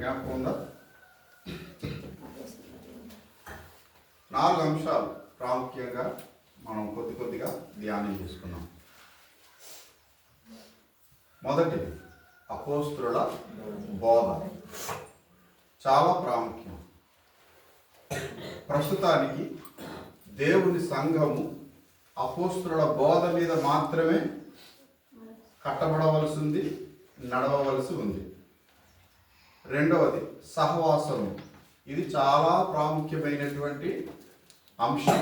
జ్ఞాపకం ఉందా? 4 అంశాలు ప్రాముఖ్యంగా మనం కొద్దిగా ధ్యానం చేసుకున్నాం. మొదటిది అపోస్తలుల బోధ, చాలా ప్రాముఖ్యం. ప్రస్తుతానికి దేవుని సంఘము అపోస్తలుల బోధ మీద మాత్రమే కట్టబడవలసి ఉంది, నడవవలసి ఉంది. రెండవది సహవాసం, ఇది చాలా ప్రాముఖ్యమైనటువంటి అంశం.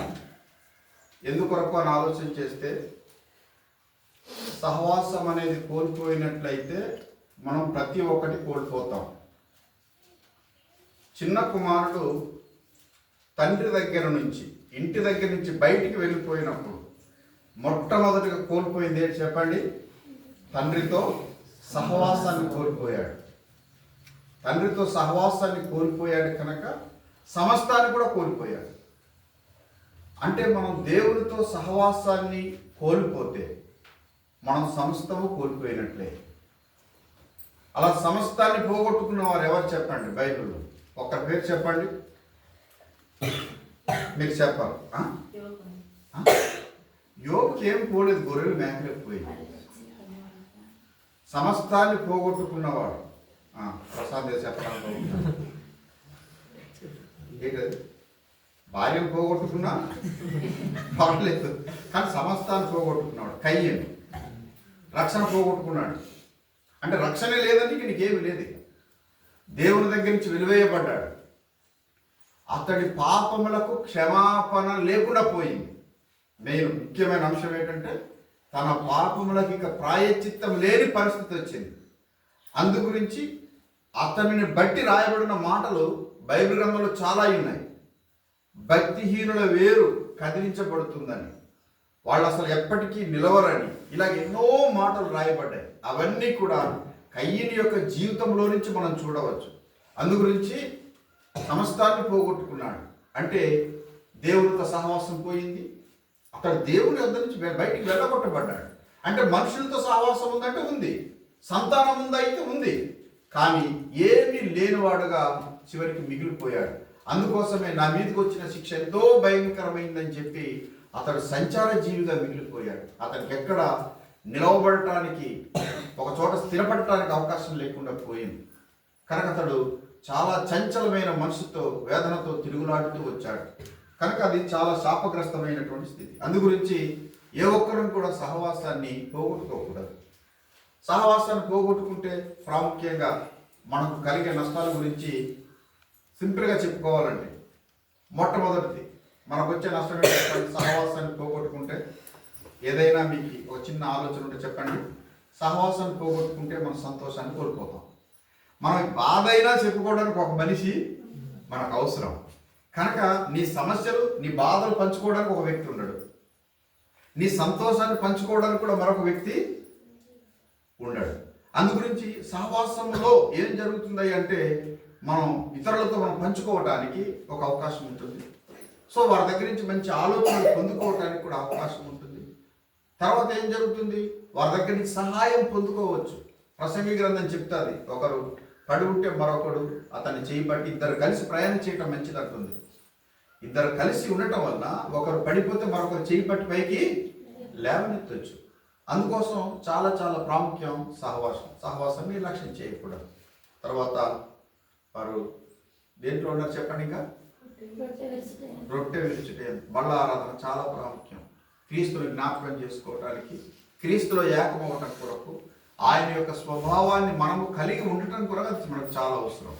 ఎందుకొరకు అని ఆలోచన చేస్తే, సహవాసం అనేది కోల్పోయినట్లయితే మనం ప్రతి ఒక్కటి కోల్పోతాం. చిన్న కుమారుడు తండ్రి దగ్గర నుంచి, ఇంటి దగ్గర నుంచి బయటికి వెళ్ళిపోయినప్పుడు మొట్టమొదటిగా కోల్పోయింది ఏంటి చెప్పండి? తండ్రితో సహవాసాన్ని కోల్పోయాడు. తండ్రితో సహవాసాన్ని కోల్పోయాడు కనుక సమస్తాన్ని కూడా కోల్పోయాడు. అంటే మనం దేవునితో సహవాసాన్ని కోల్పోతే మనం సమస్తము కోల్పోయినట్లే. అలా సమస్తాన్ని పోగొట్టుకున్న వారు ఎవరు చెప్పండి బైబిల్లో? ఒక్క పేరు చెప్పండి, మీరు చెప్పాలి. యోబుకి ఏం పోలేదు, గొర్రెలు మేకలకు పోయింది. సమస్తాన్ని పోగొట్టుకున్నవాడు ప్రసాద్ చెప్పాలి. ఏంటది? భార్యను పోగొట్టుకున్నా పర్లేదు, కానీ సమస్తాన్ని పోగొట్టుకున్నాడు. కయ్యను రక్షణ పోగొట్టుకున్నాడు. అంటే రక్షణ లేదని నీకేమి లేదు. దేవుని దగ్గర నుంచి వెలివేయబడ్డాడు. అతడి పాపములకు క్షమాపణ లేకుండా పోయింది. మెయిన్ ముఖ్యమైన అంశం ఏంటంటే తన పాపములకు ఇక ప్రాయశ్చిత్తం లేని పరిస్థితి వచ్చింది. అందు గురించి అతనిని బట్టి రాయబడిన మాటలు బైబిల్ గ్రంథంలో చాలా ఉన్నాయి. భక్తిహీనుల వేరు కదిలించబడుతుందని, వాళ్ళు అసలు ఎప్పటికీ నిలవరని, ఇలాగ ఎన్నో మాటలు రాయబడ్డాయి. అవన్నీ కూడా కయ్యని యొక్క జీవితంలో నుంచి మనం చూడవచ్చు. అందు గురించి సమస్తాన్ని పోగొట్టుకున్నాడు. అంటే దేవునితో సహవాసం పోయింది. అతడు దేవుని వద్ద నుంచి బయటికి వెళ్ళగొట్టబడ్డాడు. అంటే మనుషులతో సహవాసం ఉందంటే ఉంది, సంతానం ఉందైతే ఉంది, కానీ ఏమీ లేనివాడుగా చివరికి మిగిలిపోయాడు. అందుకోసమే నా మీదకి వచ్చిన శిక్ష ఎంతో భయంకరమైందని చెప్పి అతడు సంచార జీవిగా మిగిలిపోయాడు. అతనికి ఎక్కడ నిలవబడటానికి, ఒక చోట స్థిరపడటానికి అవకాశం లేకుండా పోయింది. కనుక అతడు చాలా చంచలమైన మనసుతో, వేదనతో తిరుగులాడుతూ వచ్చాడు. కనుక అది చాలా శాపగ్రస్తమైనటువంటి స్థితి. అందు గురించి ఏ ఒక్కరూ కూడా సహవాసాన్ని పోగొట్టుకోకూడదు. సహవాసాన్ని పోగొట్టుకుంటే ప్రాముఖ్యంగా మనకు కలిగే నష్టాల గురించి సింపుల్గా చెప్పుకోవాలంటే, మొట్టమొదటిది మనకు వచ్చే నష్టం ఏంటంటే సహవాసాన్ని పోగొట్టుకుంటే. ఏదైనా మీకు ఒక చిన్న ఆలోచన ఉంటే చెప్పండి. సహవాసాన్ని పోగొట్టుకుంటే మన సంతోషాన్ని కోల్పోతాం. మనకి బాధ అయినా చెప్పుకోవడానికి ఒక మనిషి మనకు అవసరం. కనుక నీ సమస్యలు, నీ బాధలు పంచుకోవడానికి ఒక వ్యక్తి ఉండడు. నీ సంతోషాన్ని పంచుకోవడానికి కూడా మరొక వ్యక్తి ఉండడు. అందు గురించి సహవాసంలో ఏం జరుగుతుంది అంటే మనం ఇతరులతో మనం పంచుకోవటానికి ఒక అవకాశం ఉంటుంది. సో వారి దగ్గర నుంచి మంచి ఆలోచనలు పొందుకోవటానికి కూడా అవకాశం ఉంటుంది. తర్వాత ఏం జరుగుతుంది? వారి దగ్గర నుంచి సహాయం పొందుకోవచ్చు. ప్రసంగి గ్రంథం చెప్తుంది, ఒకరు పడి ఉంటే మరొకడు అతన్ని చేయబట్టి ఇద్దరు కలిసి ప్రయాణం చేయటం మంచిది అంటుంది. ఇద్దరు కలిసి ఉండటం వలన ఒకరు పడిపోతే మరొకరు చేయబట్టి పైకి లేవనెత్తవచ్చు. అందుకోసం చాలా చాలా ప్రాముఖ్యం సహవాసాన్ని నిర్లక్ష్యం చేయకూడదు. తర్వాత వారు దేంట్లో ఉన్నారు చెప్పండి? ఇంకా రొట్టె విరుచుట, బల్ల ఆరాధన చాలా ప్రాముఖ్యం. క్రీస్తుని జ్ఞాపకం చేసుకోవటానికి, క్రీస్తులో ఏకమవటం కొరకు, ఆయన యొక్క స్వభావాన్ని మనము కలిగి ఉండటం కొరకు మనకు చాలా అవసరం.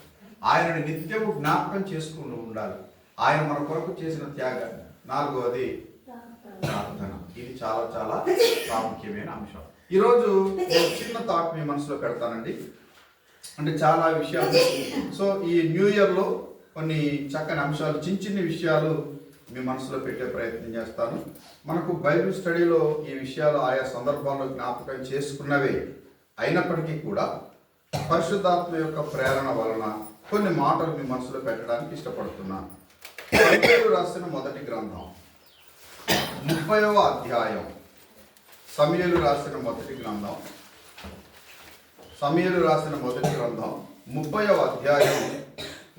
ఆయనని నిత్యము జ్ఞాపకం చేసుకుని ఉండాలి, ఆయన మన కొరకు చేసిన త్యాగాన్ని. 4వది ప్రార్థన. ఇది చాలా చాలా ప్రాముఖ్యమైన అంశం. ఈరోజు నేను చిన్న థాట్ మీ మనసులో పెడతానండి. అంటే చాలా విషయాలు, సో ఈ న్యూ ఇయర్లో కొన్ని చక్కని అంశాలు, చిన్న చిన్న విషయాలు మీ మనసులో పెట్టే ప్రయత్నం చేస్తాను. మనకు బైబిల్ స్టడీలో ఈ విషయాలు ఆయా సందర్భాల్లో జ్ఞాపకం చేసుకున్నవే అయినప్పటికీ కూడా పరిశుద్ధాత్మ యొక్క ప్రేరణ వలన కొన్ని మాటలు మీ మనసులో పెట్టడానికి ఇష్టపడుతున్నాను. సమూయేలు రాసిన మొదటి గ్రంథం 30వ అధ్యాయం. సమూయేలు రాసిన మొదటి గ్రంథం 30వ అధ్యాయం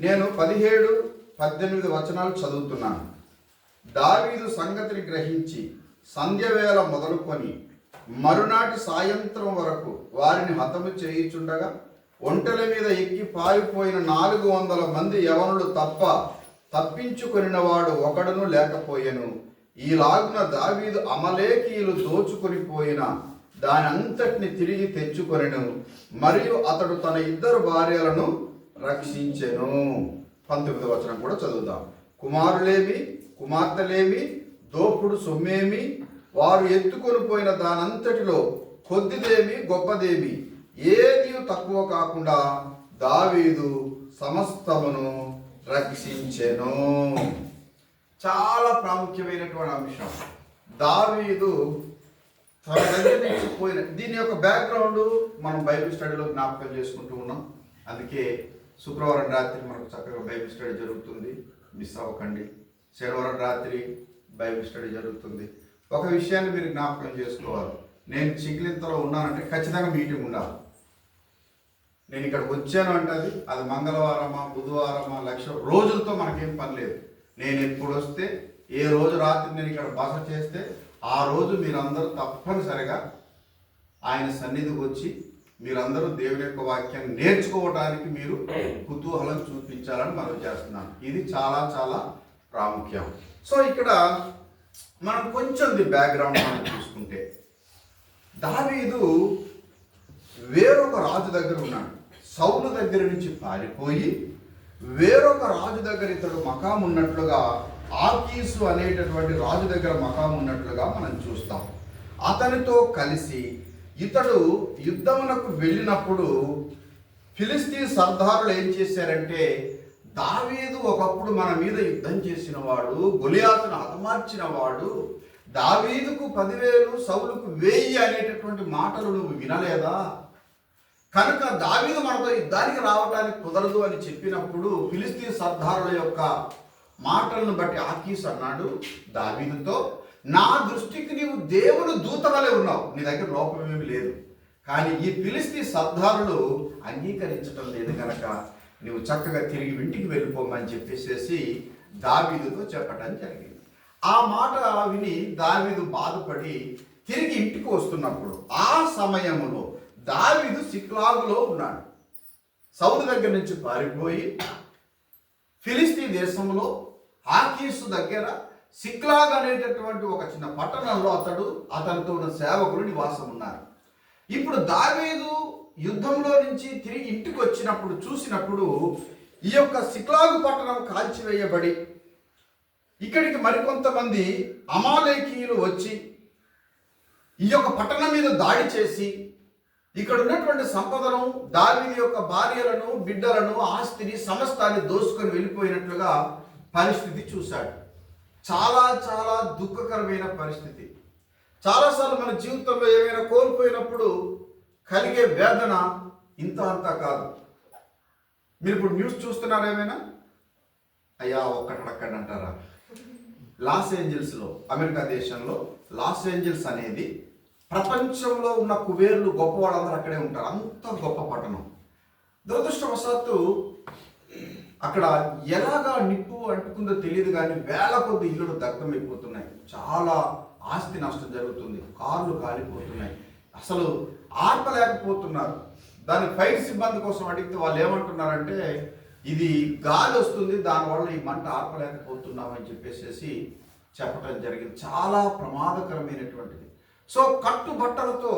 నేను 17, 18 వచనాలు చదువుతున్నాను. దావీదు సంగతిని గ్రహించి సంధ్యవేళ మొదలుకొని మరునాటి సాయంత్రం వరకు వారిని హతము చేయుచుండగా ఒంటెల మీద ఎక్కి పారిపోయిన 400 మంది యవనులు తప్ప తప్పించుకొనిన వాడు ఒకడును లేకపోయెను. ఈలాగున దావీదు అమలేకీయులు దోచుకొని పోయిన దాని అంతటిని తిరిగి తెచ్చుకొనెను. మరియు అతడు తన 2 భార్యలను రక్షించెను. 19వ వచనం కూడా చదువుదాం. కుమారులేమి కుమార్తెలేమి దోపుడు సొమ్మేమి వారు ఎత్తుకొని పోయిన దానంతటిలో కొద్దిదేమి గొప్పదేమి ఏది తక్కువ కాకుండా దావీదు సమస్తమును రక్షించెను. చాలా ప్రాముఖ్యమైనటువంటి అంశం. దావీదు తన దగ్గర నుంచి పోయిన దీని యొక్క బ్యాక్గ్రౌండ్ మనం బైబిల్ స్టడీలో జ్ఞాపకం చేసుకుంటూ ఉన్నాం. అందుకే శుక్రవారం రాత్రి మనకు చక్కగా బైబిల్ స్టడీ జరుగుతుంది, మిస్ అవ్వకండి. శనివారం రాత్రి బైబిల్ స్టడీ జరుగుతుంది. ఒక విషయాన్ని మీరు జ్ఞాపకం చేసుకోవాలి. నేను చికిలింతలో ఉన్నానంటే ఖచ్చితంగా మీటింగ్ ఉండాలి. నేను ఇక్కడికి వచ్చాను అంటే అది మంగళవారమా బుధవారమా రోజులతో మనకేం పని లేదు. నేను ఎప్పుడు వస్తే ఏ రోజు రాత్రి నేను ఇక్కడ బస చేస్తే ఆ రోజు మీరందరూ తప్పనిసరిగా ఆయన సన్నిధికి వచ్చి మీరందరూ దేవుని యొక్క వాక్యాన్ని నేర్చుకోవడానికి మీరు కుతూహలం చూపించాలని మనం చేస్తున్నాను. ఇది చాలా చాలా ప్రాముఖ్యం. సో ఇక్కడ మనం కొంచెం బ్యాక్గ్రౌండ్ మనం చూసుకుంటే దావీదు వేరొక రాజు దగ్గర ఉన్నాడు. సౌలు దగ్గర నుంచి పారిపోయి వేరొక రాజు దగ్గర ఇతడు మకాం ఉన్నట్లుగా ఆకీసు అనేటటువంటి రాజు దగ్గర మకాం ఉన్నట్లుగా మనం చూస్తాం. అతనితో కలిసి ఇతడు యుద్ధమునకు వెళ్ళినప్పుడు ఫిలిస్తీ సర్దారులు ఏం చేశారంటే, దావీదు ఒకప్పుడు మన మీద యుద్ధం చేసిన వాడు, గొలియాతును హతమార్చిన వాడు, దావీదుకు 10,000 సౌలుకు 1000 అనేటటువంటి మాటలు నువ్వు వినలేదా? కనుక దావీదు మనతో యుద్ధానికి రావడానికి కుదరదు అని చెప్పినప్పుడు ఫిలిస్తీ సర్దారుల యొక్క మాటలను బట్టి ఆకీస్ అన్నాడు దావీదుతో, నా దృష్టికి నీవు దేవుని దూత వలె ఉన్నావు, నీ దగ్గర లోపమేమి లేదు. కానీ ఈ ఫిలిస్తీ సర్దారులు అంగీకరించడం లేదు కనుక నువ్వు చక్కగా తిరిగి ఇంటికి వెళ్ళిపోమని చెప్పేసి దావీదుతో చెప్పడం జరిగింది. ఆ మాట విని దావీదు బాధపడి తిరిగి ఇంటికి వస్తున్నప్పుడు ఆ సమయంలో దావీదు సిక్లాగులో ఉన్నాడు. సౌలు దగ్గర నుంచి పారిపోయి ఫిలిస్తీ దేశంలో ఆకీసు దగ్గర సిక్లాగ్ అనేటటువంటి ఒక చిన్న పట్టణంలో అతనితో ఉన్న సేవకులు నివాసం ఉన్నారు. ఇప్పుడు దావీదు యుద్ధంలో నుంచి తిరిగి ఇంటికి వచ్చినప్పుడు చూసినప్పుడు ఈ యొక్క సిక్లాగు పట్టణం కాల్చివేయబడి ఇక్కడికి మరికొంతమంది అమాలేకీయులు వచ్చి ఈ యొక్క పట్టణం మీద దాడి చేసి ఇక్కడ ఉన్నటువంటి సంపదను, దావీదు యొక్క భార్యలను, బిడ్డలను, ఆస్తిని, సమస్తాన్ని దోసుకొని వెళ్ళిపోయినట్లుగా పరిస్థితి చూశాడు. చాలా చాలా దుఃఖకరమైన పరిస్థితి. చాలాసార్లు మన జీవితంలో ఏమైనా కోల్పోయినప్పుడు కలిగే వేదన ఇంత అంతా కాదు. మీరు ఇప్పుడు న్యూస్ చూస్తున్నారా? ఏమైనా అయ్యా ఒక్కటక్కడ అంటారా? లాస్ ఏంజల్స్లో, అమెరికా దేశంలో లాస్ ఏంజల్స్ అనేది ప్రపంచంలో ఉన్న కుబేర్లు గొప్ప వాళ్ళందరూ అక్కడే ఉంటారు. అంత గొప్ప పట్టణం. దురదృష్టవశాత్తు అక్కడ ఎలాగా నిప్పు అంటుకుందో తెలియదు కానీ వేల కొద్ది ఇల్లులు దగ్ధమైపోతున్నాయి. చాలా ఆస్తి నష్టం జరుగుతుంది. కార్లు కాలిపోతున్నాయి. అసలు ఆర్పలేకపోతున్నారు. దాని ఫైర్ సిబ్బంది కోసం అడిగితే వాళ్ళు ఏమంటున్నారంటే, ఇది గాలి వస్తుంది, దానివల్ల ఈ మంట ఆర్పలేకపోతున్నామని చెప్పేసి చెప్పడం జరిగింది. చాలా ప్రమాదకరమైనటువంటిది. సో కట్టుబట్టలతో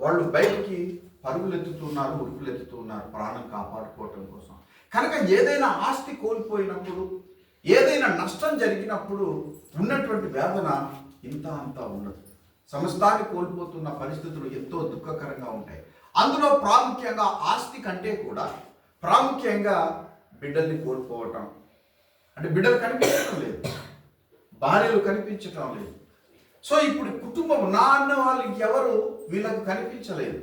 వాళ్ళు బయటికి పరుగులెత్తుతున్నారు, ఉరుకులెత్తుతున్నారు ప్రాణం కాపాడుకోవటం కోసం. కనుక ఏదైనా ఆస్తి కోల్పోయినప్పుడు, ఏదైనా నష్టం జరిగినప్పుడు ఉన్నటువంటి వేదన ఇంత అంతా ఉండదు. సమస్తాన్ని కోల్పోతున్న పరిస్థితులు ఎంతో దుఃఖకరంగా ఉంటాయి. అందులో ప్రాముఖ్యంగా ఆస్తి కంటే కూడా ప్రాముఖ్యంగా బిడ్డల్ని కోల్పోవటం. అంటే బిడ్డలు కనిపించడం లేదు, భార్యలు కనిపించటం లేదు. సో ఇప్పుడు కుటుంబం, నా అన్న వాళ్ళు ఇంకెవరు వీళ్ళకు కనిపించలేదు.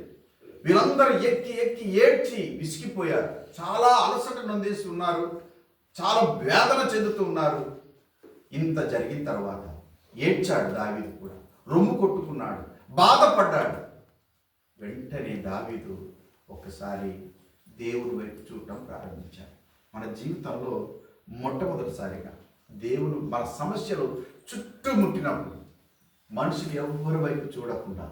వీళ్ళందరూ ఎక్కి ఎక్కి ఏడ్చి విసిగిపోయారు. చాలా అలసట నొందేసి ఉన్నారు, చాలా వేదన చెందుతూ ఉన్నారు. ఇంత జరిగిన తర్వాత ఏడ్చాడు దావీదు కూడా, రొమ్ము కొట్టుకున్నాడు, బాధపడ్డాడు. వెంటనే దావీదు ఒకసారి దేవుని వైపు చూడటం ప్రారంభించాలి. మన జీవితంలో మొట్టమొదటిసారిగా దేవుడు మన సమస్యలు చుట్టుముట్టినప్పుడు మనుషులు ఎవరి వైపు చూడకుండా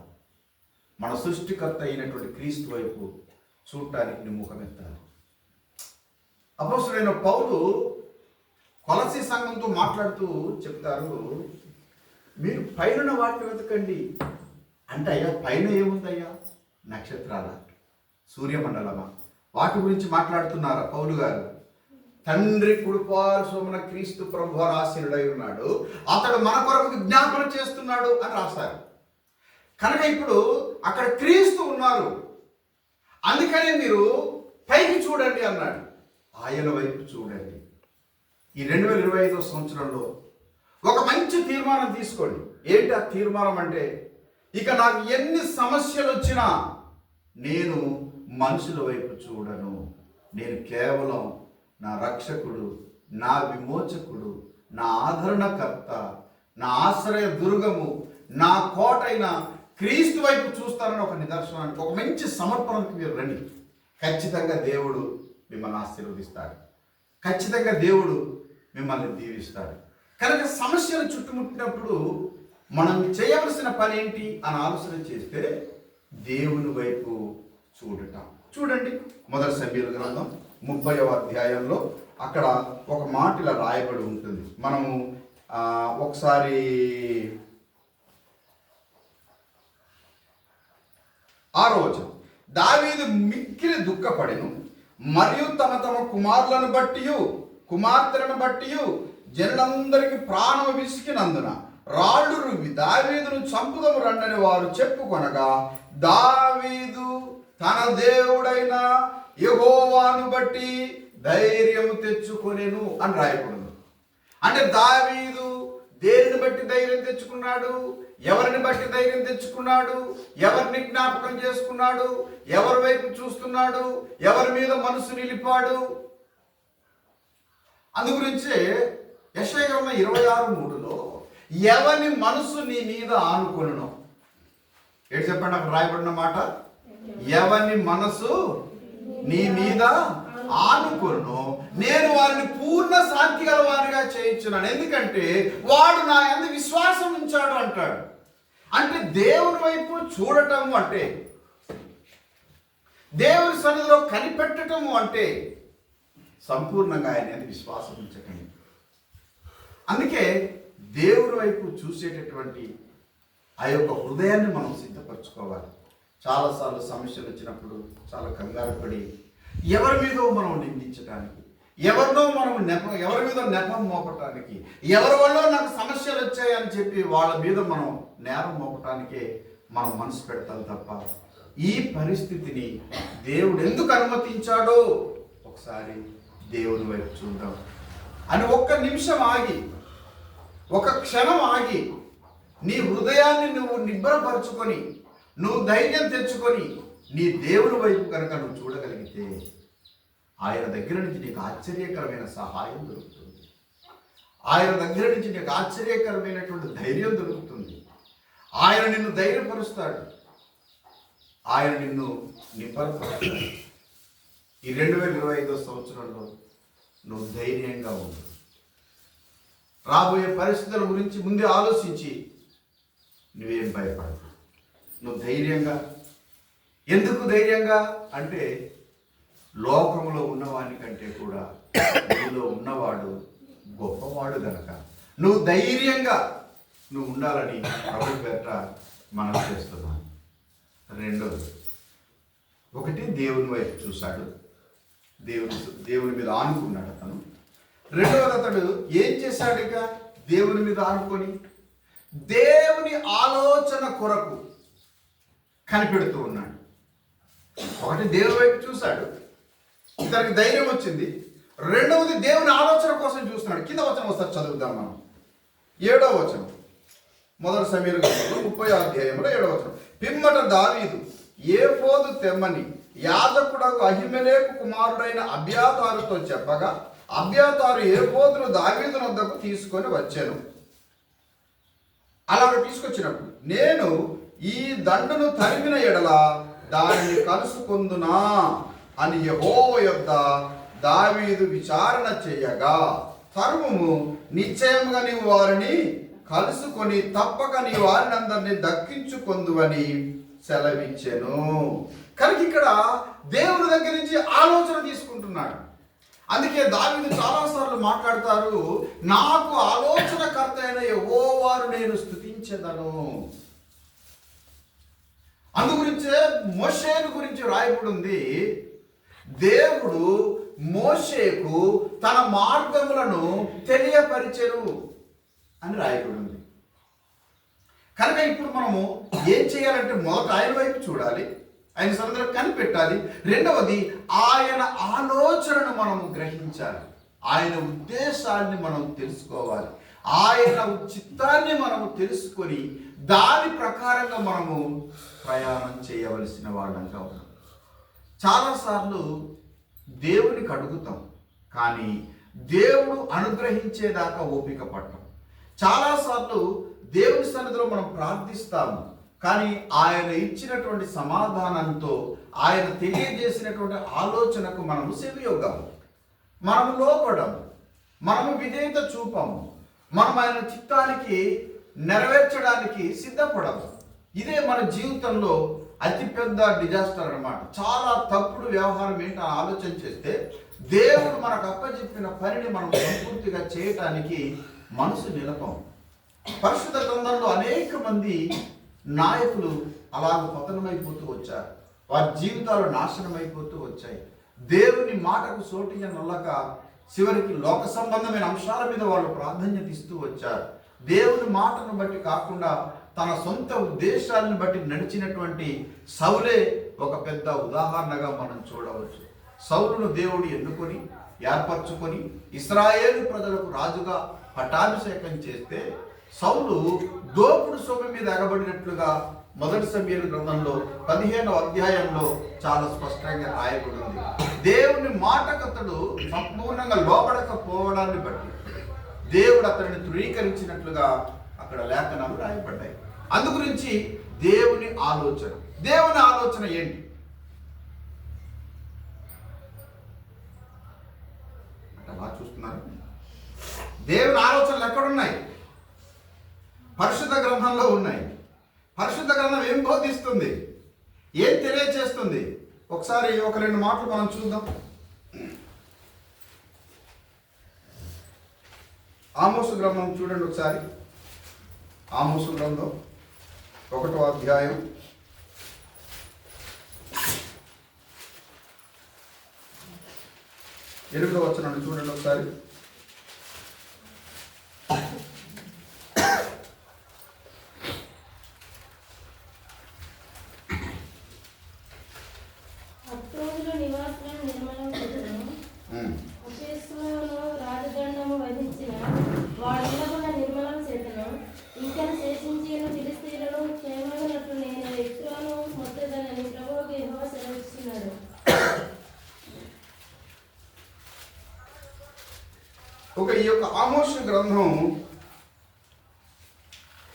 మన సృష్టికర్త అయినటువంటి క్రీస్తు వైపు చూడటానికి నీ ముఖమెత్తాలి. అపోస్తలుడైన పౌలు కొలసీ సంఘంతో మాట్లాడుతూ చెప్తారు, మీరు పైన వాటిని వెతకండి అంటే, అయ్యా పైన ఏముందయ్యా? నక్షత్రాల, సూర్యమండలమా? వాటి గురించి మాట్లాడుతున్నారా పౌలు గారు? తండ్రి కుడిపార్శ్వమున క్రీస్తు ప్రభువారు ఆసీనుడై ఉన్నాడు, అతడు మన కొరకు విజ్ఞాపన చేస్తున్నాడు అని రాశారు. కనుక ఇప్పుడు అక్కడ క్రీస్తు ఉన్నారు, అందుకనే మీరు పైకి చూడండి అన్నాడు. ఆయన వైపు చూడండి. ఈ 2025వ సంవత్సరంలో ఒక మంచి తీర్మానం తీసుకోండి. ఏంటి ఆ తీర్మానం అంటే, ఇక నాకు ఎన్ని సమస్యలు వచ్చినా నేను మనుషుల వైపు చూడను. నేను కేవలం నా రక్షకుడు, నా విమోచకుడు, నా ఆదరణకర్త, నా ఆశ్రయ దుర్గము, నా కోటైన క్రీస్తు వైపు చూస్తానని ఒక నిదర్శనానికి, ఒక మంచి సమర్పణకు మీరు రండి. ఖచ్చితంగా దేవుడు మిమ్మల్ని ఆశీర్వదిస్తాడు. ఖచ్చితంగా దేవుడు మిమ్మల్ని దీవిస్తాడు. కనుక సమస్యలు చుట్టుముట్టినప్పుడు మనం చేయవలసిన పని ఏంటి అని ఆలోచన చేస్తే దేవుని వైపు చూడటం. చూడండి, మొదటి సమూయేలు గ్రంథం 30వ అధ్యాయంలో అక్కడ ఒక మాట ఇలా రాయబడి ఉంటుంది. మనము ఒకసారి ఆ రోజు దావీదు మిక్కిలి దుఃఖపడెను, మరియు తమ తమ కుమారులను బట్టి కుమార్తెలను బట్టి జనులందరికీ ప్రాణము విసికినందున రాళ్ళు రువ్వి దావీదును చంపుదము రండని వారు చెప్పుకొనగా, దావీదు తన దేవుడైన యెహోవాను బట్టి ధైర్యము తెచ్చుకొనెను అని రాయకూడదు. అంటే దావీదు దేనిని బట్టి ధైర్యం తెచ్చుకున్నాడు? ఎవరిని బట్టి ధైర్యం తెచ్చుకున్నాడు? ఎవరిని జ్ఞాపకం చేసుకున్నాడు? ఎవరి వైపు చూస్తున్నాడు? ఎవరి మీద మనసు నిలిపాడు? అందుగురించే యెషయా గ్రంథం 26:3లో ఎవని మనసు నీ మీద ఆనుకొనును, ఏంటి చెప్పండి అక్కడ రాయబడిన మాట, ఎవని మనసు నీ మీద ఆనుకొను నేను వారిని పూర్ణ శాంతి గల వారిగా చేయించున్నాను, ఎందుకంటే వాడు నా యందు విశ్వాసం ఉంచాడు అంటాడు. అంటే దేవుని వైపు చూడటం అంటే, దేవుని సన్నిధిలో కనిపెట్టటము అంటే సంపూర్ణంగా ఆయన యందు విశ్వాసం ఉంచకండి. అందుకే దేవుని వైపు చూసేటటువంటి ఆ యొక్క హృదయాన్ని మనం సిద్ధపరచుకోవాలి. చాలాసార్లు సమస్యలు వచ్చినప్పుడు చాలా కంగారు పడి ఎవరి మీదో మనం నిందించడానికి, ఎవరి మీద నెపం మోపటానికి, ఎవరి వల్ల నాకు సమస్యలు వచ్చాయని చెప్పి వాళ్ళ మీద మనం నేరం మోపటానికే మనం మనసు పెడతాం తప్ప, ఈ పరిస్థితిని దేవుడు ఎందుకు అనుమతించాడో ఒకసారి దేవుని వైపు చూద్దాం అని ఒక్క నిమిషం ఆగి, ఒక క్షణం ఆగి, నీ హృదయాన్ని నువ్వు నిబ్బరపరుచుకొని, నువ్వు ధైర్యం తెచ్చుకొని నీ దేవుని వైపు కనుక నువ్వు చూడగలిగితే ఆయన దగ్గర నుంచి నీకు ఆశ్చర్యకరమైన సహాయం దొరుకుతుంది. ఆయన దగ్గర నుంచి నీకు ఆశ్చర్యకరమైనటువంటి ధైర్యం దొరుకుతుంది. ఆయన నిన్ను ధైర్యపరుస్తాడు, ఆయన నిన్ను నిబ్బరపరుస్తాడు. ఈ 2025వ సంవత్సరంలో నువ్వు ధైర్యంగా ఉండు. రాబోయే పరిస్థితుల గురించి ముందే ఆలోచించి నువ్వేం భయపడదు, నువ్వు ధైర్యంగా. ఎందుకు ధైర్యంగా అంటే, లోకంలో ఉన్నవాని కంటే కూడా నీలో ఉన్నవాడు గొప్పవాడు గనక నువ్వు ధైర్యంగా నువ్వు ఉండాలని ప్రభు పేట మనం చేస్తున్నాను. రెండోది, ఒకటి దేవుని వైపు చూశాడు, దేవుని మీద ఆనుకున్నాడు అతను. రెండవది, అతడు ఏం చేశాడు? ఇక దేవుని మీద ఆనుకొని దేవుని ఆలోచన కొరకు కనిపెడుతూ ఉన్నాడు. ఒకటి దేవుని వైపు చూశాడు, ఇతనికి ధైర్యం వచ్చింది. రెండవది దేవుని ఆలోచన కోసం చూస్తున్నాడు. కింద వచనం ఒకసారి చదువుదాం మనం. 7వ వచనం, మొదటి సమూయేలు గ్రంథం 30వ అధ్యాయంలో 7వ వచనం. పిమ్మట దావీదు ఏఫోదు తెమ్మని యాజకుడగు అహిమెలెకు కుమారుడైన అబ్యాతారుతో చెప్పగా, అబ్యాతారు ఏఫోదును దావీదు వద్దకు తీసుకొని వచ్చాను. అలాగ తీసుకొచ్చినప్పుడు, నేను ఈ దండును తరిమిన ఎడల దానిని కలుసుకొందునా అని యెహోవా యొద్ద దావీదు విచారణ చేయగా, సర్వము నిశ్చయముగా నీవు వారిని కలుసుకొని తప్పక నీ వారిని అందరినీ దక్కించుకొందువని సెలవిచ్చెను. కనుక ఇక్కడ దేవుని దగ్గర నుంచి ఆలోచన తీసుకుంటున్నాడు. అందుకే దావీదు చాలాసార్లు మాట్లాడతారు, నాకు ఆలోచనకర్త అయిన యెహోవాను నేను స్తుతించెదను. అందుగురించే మోషేను గురించి రాయబడి ఉంది, దేవుడు మోషేకు తన మార్గములను తెలియపరిచెను అని రాయబడి ఉంది. కనుక ఇప్పుడు మనము ఏం చేయాలంటే మొదట ఆయన వైపు చూడాలి, ఆయన సముద్రం కనిపెట్టాలి. రెండవది ఆయన ఆలోచనను మనము గ్రహించాలి, ఆయన ఉద్దేశాన్ని మనం తెలుసుకోవాలి, ఆయన చిత్తాన్ని మనము తెలుసుకొని దాని ప్రకారంగా మనము ప్రయాణం చేయవలసిన వాళ్ళంగా ఉన్నాం. చాలాసార్లు దేవునికి అడుగుతాం, కానీ దేవుడు అనుగ్రహించేదాకా ఓపిక పట్టం. చాలాసార్లు దేవుని సన్నిధిలో మనం ప్రార్థిస్తాము, కానీ ఆయన ఇచ్చినటువంటి సమాధానంతో, ఆయన తెలియజేసినటువంటి ఆలోచనకు మనము సెవియొగ్గము, మనము లోపడము, మనము విధేయత చూపము, మనం ఆయన చిత్తానికి నెరవేర్చడానికి సిద్ధపడము. ఇదే మన జీవితంలో అతిపెద్ద డిజాస్టర్ అన్నమాట. చాలా తప్పుడు వ్యవహారం ఏంటో ఆలోచన చేస్తే దేవుడు మనకు అప్పచెప్పిన పనిని మనం సంపూర్తిగా చేయటానికి మనసు నిలపం. పరిశుద్ధ గ్రంథంలో అనేక మంది నాయకులు అలాగ పతనమైపోతూ వచ్చారు, వారి జీవితాలు నాశనం అయిపోతూ వచ్చాయి. దేవుని మాటకు సోటిగా నల్లక చివరికి లోక సంబంధమైన అంశాల మీద వాళ్ళు ప్రాధాన్యత ఇస్తూ వచ్చారు. దేవుని మాటను బట్టి కాకుండా తన సొంత ఉద్దేశాలను బట్టి నడిచినటువంటి సౌలే ఒక పెద్ద ఉదాహరణగా మనం చూడవచ్చు. సౌలును దేవుడు ఎన్నుకొని ఏర్పరచుకొని ఇశ్రాయేలు ప్రజలకు రాజుగా పట్టాభిషేకం చేస్తే సౌలు దోపుడు సొమ్ము మీద ఎగబడినట్లుగా మొదటి సమూయేలు గ్రంథంలో 15వ అధ్యాయంలో చాలా స్పష్టంగా రాయబడి ఉంది. దేవుని మాటకతడు సంపూర్ణంగా లోబడకపోవడాన్ని బట్టి దేవుడు అతడిని తృణీకరించినట్లుగా అక్కడ లేఖనాలు రాయబడ్డాయి. అందుగురించి దేవుని ఆలోచన ఏంటి? అలా చూస్తున్నారు. దేవుని ఆలోచనలు ఎక్కడున్నాయి? పరిశుద్ధ గ్రంథంలో ఉన్నాయి. పరిశుద్ధ గ్రంథం ఏం బోధిస్తుంది, ఏం తెలియజేస్తుంది? ఒకసారి ఒక రెండు మాటలు మనం చూద్దాం. ఆమోసు గ్రంథం చూడండి ఒకసారి. ఆమోసు గ్రంథం 1వ అధ్యాయం 8వ వచనం చూడండి ఒకసారి. ఈ యొక్క ఆమోసు గ్రంథం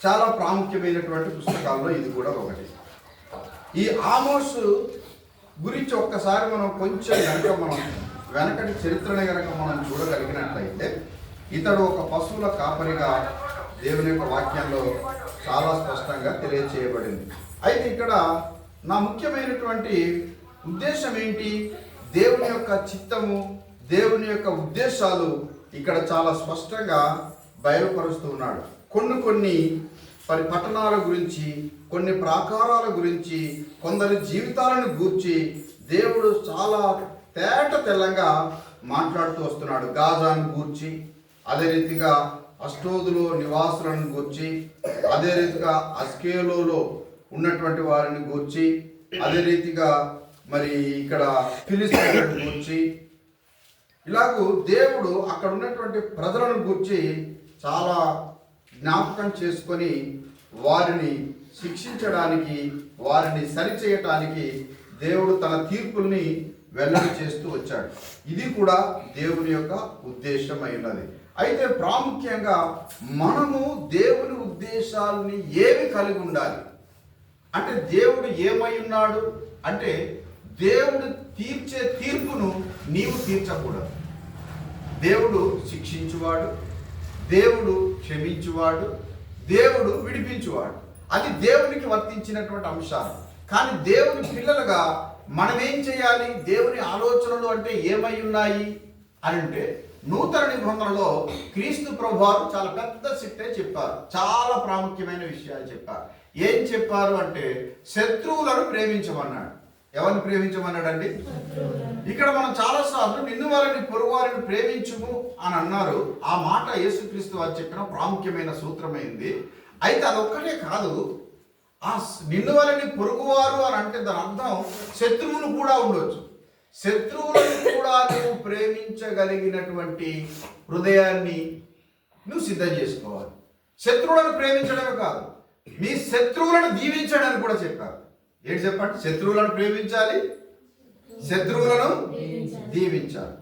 చాలా ప్రాముఖ్యమైనటువంటి పుస్తకాల్లో ఇది కూడా ఒకటి. ఈ ఆమోసు గురించి ఒక్కసారి మనం కొంచెం వెనకటి చరిత్రని కనుక మనం చూడగలిగినట్లయితే, ఇతడు ఒక పశువుల కాపరిగా దేవుని యొక్క వాక్యంలో చాలా స్పష్టంగా తెలియచేయబడింది. అయితే ఇక్కడ నా ముఖ్యమైనటువంటి ఉద్దేశం ఏంటి? దేవుని యొక్క చిత్తము, దేవుని యొక్క ఉద్దేశాలు ఇక్కడ చాలా స్పష్టంగా బయలుపరుస్తూ ఉన్నాడు. కొన్ని పట్టణాల గురించి, కొన్ని ప్రాకారాల గురించి, కొందరి జీవితాలను గూర్చి దేవుడు చాలా తెల్లంగా మాట్లాడుతూ వస్తున్నాడు. గాజాను గూర్చి, అదే రీతిగా అష్టోదులో నివాసులను గూర్చి, అదే రీతిగా అస్కేలోలో ఉన్నటువంటి వారిని గూర్చి, అదే రీతిగా మరి ఇక్కడ ఫిలిస్తీన్లను గూర్చి, ఇలాగూ దేవుడు అక్కడ ఉన్నటువంటి ప్రజలను గూర్చి చాలా జ్ఞాపకం చేసుకొని వారిని శిక్షించడానికి, వారిని సరిచేయటానికి దేవుడు తన తీర్పుల్ని వెల్లడి చేస్తూ వచ్చాడు. ఇది కూడా దేవుని యొక్క ఉద్దేశం అయినది. అయితే ప్రాముఖ్యంగా మనము దేవుని ఉద్దేశాలని ఏమి కలిగి ఉండాలి అంటే, దేవుడు ఏమై ఉన్నాడు అంటే, దేవుడు తీర్చే తీర్పును నీవు తీర్చకూడదు. దేవుడు శిక్షించువాడు, దేవుడు క్షమించువాడు, దేవుడు విడిపించువాడు. అది దేవునికి వర్తించినటువంటి అంశాలు. కానీ దేవుని పిల్లలుగా మనం ఏం చేయాలి? దేవుని ఆలోచనలు అంటే ఏమై ఉన్నాయి అని అంటే, నూతన నిబంధనలో క్రీస్తు ప్రభువారు చాలా పెద్ద సిట్టే చెప్పారు. చాలా ప్రాముఖ్యమైన విషయాలు చెప్పారు. ఏం చెప్పారు అంటే, శత్రువులను ప్రేమించమన్నాడు. ఎవరిని ప్రేమించమన్నాడండి? ఇక్కడ మనం చాలాసార్లు నిన్ను వారిని పొరుగు వారిని ప్రేమించుము అని అన్నారు. ఆ మాట యేసుక్రీస్తు వారు చెప్పిన ప్రాముఖ్యమైన సూత్రమైంది. అయితే అదొక్కటే కాదు, ఆ నిన్ను వారిని పొరుగువారు అని అంటే దాని అర్థం శత్రువులు కూడా ఉండొచ్చు. శత్రువులను కూడా నువ్వు ప్రేమించగలిగినటువంటి హృదయాన్ని నువ్వు సిద్ధం చేసుకోవాలి. శత్రువులను ప్రేమించడమే కాదు, మీ శత్రువులను దీవించడానికి కూడా చెప్పారు. ఏంటి చెప్పండి? శత్రువులను ప్రేమించాలి, శత్రువులను దీవించాలి.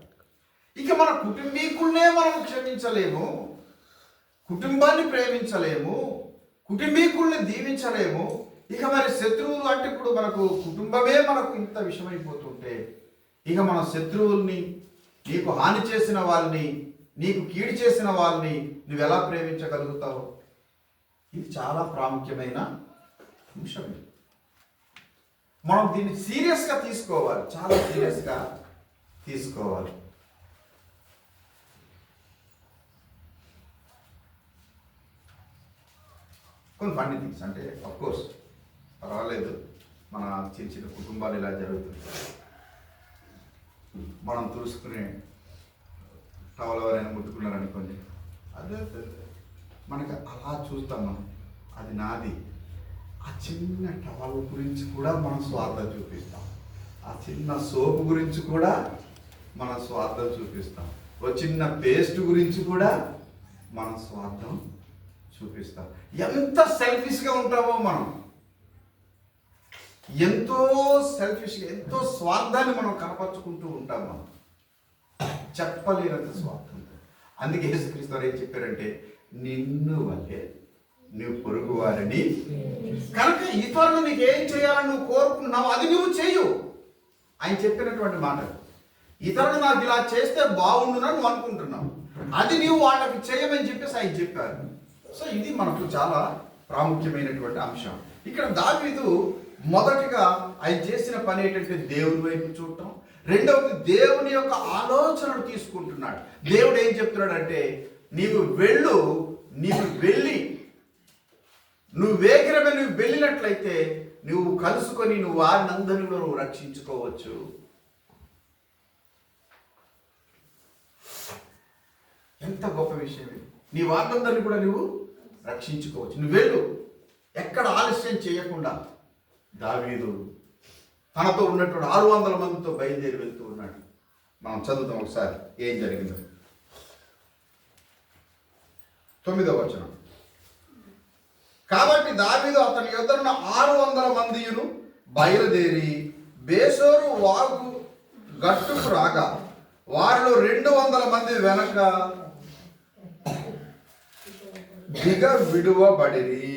ఇక మన కుటుంబీకులనే మనం క్షమించలేము, కుటుంబాన్ని ప్రేమించలేము, కుటుంబీకుల్ని దీవించలేము. ఇక మరి శత్రువులు అంటే ఇప్పుడు మనకు కుటుంబమే మనకు ఇంత విషమైపోతుంటే, ఇక మన శత్రువుల్ని, నీకు హాని చేసిన వాళ్ళని, నీకు కీడు చేసిన వాళ్ళని నువ్వు ఎలా ప్రేమించగలుగుతావు? ఇది చాలా ప్రాముఖ్యమైన అంశం. మనం దీన్ని సీరియస్గా తీసుకోవాలి, చాలా సీరియస్గా తీసుకోవాలి. కొన్ని ఫన్నీ థింగ్స్ అంటే అఫ్కోర్స్ పర్వాలేదు, మన చిన్న చిన్న కుటుంబాలు ఇలా జరుగుతుంది. మనం తుడుచుకునే టవల్ ఎవరైనా ముట్టుకున్నారనుకోండి, అదే మనకి అలా చూస్తాం మనం, అది నాది. ఆ చిన్న టవల్ గురించి కూడా మనం స్వార్థం చూపిస్తాం, ఆ చిన్న సోపు గురించి కూడా మనం స్వార్థం చూపిస్తాం, ఓ చిన్న పేస్ట్ గురించి కూడా మనం స్వార్థం చూపిస్తాం. ఎంత సెల్ఫిష్గా ఉంటామో మనం, ఎంతో సెల్ఫిష్గా, ఎంతో స్వార్థాన్ని మనం కనపరుచుకుంటూ ఉంటాం. మనం చెప్పలేనంత స్వార్థం. అందుకే యేసుక్రీస్తు వారు ఏం చెప్పారంటే, నిన్ను వల్లే నువ్వు పొరుగు వారిని. కనుక ఇతరులు నీకు ఏం చేయాలని నువ్వు కోరుకున్నావు అది నువ్వు చేయు. ఆయన చెప్పినటువంటి మాట, ఇతరులు నాకు ఇలా చేస్తే బాగుండునని నువ్వు అనుకుంటున్నావు, అది నువ్వు వాళ్ళకి చేయమని చెప్పేసి ఆయన చెప్పారు. సో ఇది మనకు చాలా ప్రాముఖ్యమైనటువంటి అంశం. ఇక్కడ దావీదు మొదటిగా ఆయన చేసిన పని ఏంటంటే దేవుని వైపు చూడటం, రెండవది దేవుని యొక్క ఆలోచనలు తీసుకుంటున్నాడు. దేవుడు ఏం చెప్తున్నాడంటే, నీవు వెళ్ళి నువ్వు వేగిరమే నువ్వు వెళ్ళినట్లయితే నువ్వు కలుసుకొని నువ్వు వారిని అందరినీ నువ్వు రక్షించుకోవచ్చు. ఎంత గొప్ప విషయం! నీ వారందరినీ కూడా నువ్వు రక్షించుకోవచ్చు. నువ్వు వెళ్ళు, ఎక్కడ ఆలస్యం చేయకుండా. దావీదు తనతో ఉన్నటువంటి 600 మందితో బయలుదేరి వెళ్తూ ఉన్నాడు. మనం చదువుతాం ఒకసారి ఏం జరిగిందో. 9వ వచనం. కాబట్టి దావీదు అతని యొద్దనున్న 600 మందియును బయలుదేరి బేసోరు వాగు గట్టుకు రాగా వారిలో 200 మంది వెనక దిగ విడువబడిరి.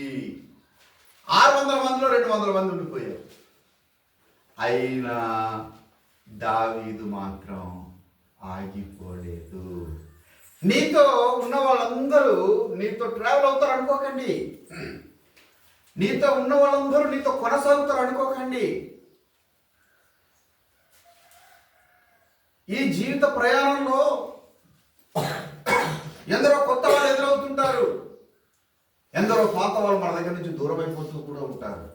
600 మందిలో 200 మంది ఉండిపోయారు. అయినా దావీదు మాత్రం ఆగిపోలేదు. నీతో ఉన్న వాళ్ళందరూ నీతో ట్రావెల్ అవుతారు అనుకోకండి, నీతో ఉన్న వాళ్ళందరూ నీతో కొనసాగుతారు అనుకోకండి. ఈ జీవిత ప్రయాణంలో ఎందరో కొత్త వాళ్ళు ఎదురవుతుంటారు, ఎందరో పాత వాళ్ళు మన దగ్గర నుంచి దూరం అయిపోతూ కూడా ఉంటారు.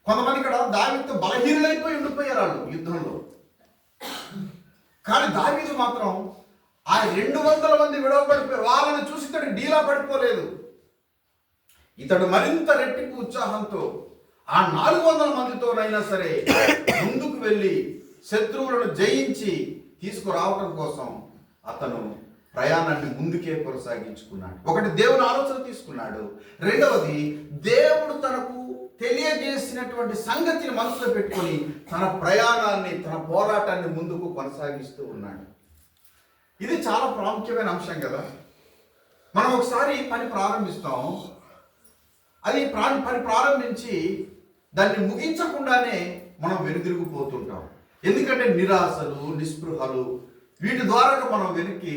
కొంతమంది ఇక్కడ దావీదుతో బలహీనులైపోయి ఉండిపోయారు వాళ్ళు యుద్ధంలో. కానీ దావీదు మాత్రం ఆ 200 మంది విడవబడిపోయారు. వాళ్ళని చూసి ఇతడు డీలా పడిపోలేదు. ఇతడు మరింత రెట్టింపు ఉత్సాహంతో ఆ 400 మందితోనైనా సరే ముందుకు వెళ్ళి శత్రువులను జయించి తీసుకురావటం కోసం అతను ప్రయాణాన్ని ముందుకే కొనసాగించుకున్నాడు. ఒకటి, దేవుని ఆలోచన తీసుకున్నాడు. రెండవది, దేవుడు తనకు తెలియజేసినటువంటి సంగతిని మనసులో పెట్టుకొని తన ప్రయాణాన్ని, తన పోరాటాన్ని ముందుకు కొనసాగిస్తూ ఉన్నాడు. ఇది చాలా ప్రాముఖ్యమైన అంశం కదా. మనం ఒకసారి పని ప్రారంభిస్తాం, అది పని ప్రారంభించి దాన్ని ముగించకుండానే మనం వెనుదిరిగిపోతుంటాం. ఎందుకంటే నిరాశలు, నిస్పృహలు వీటి ద్వారా మనం వెనక్కి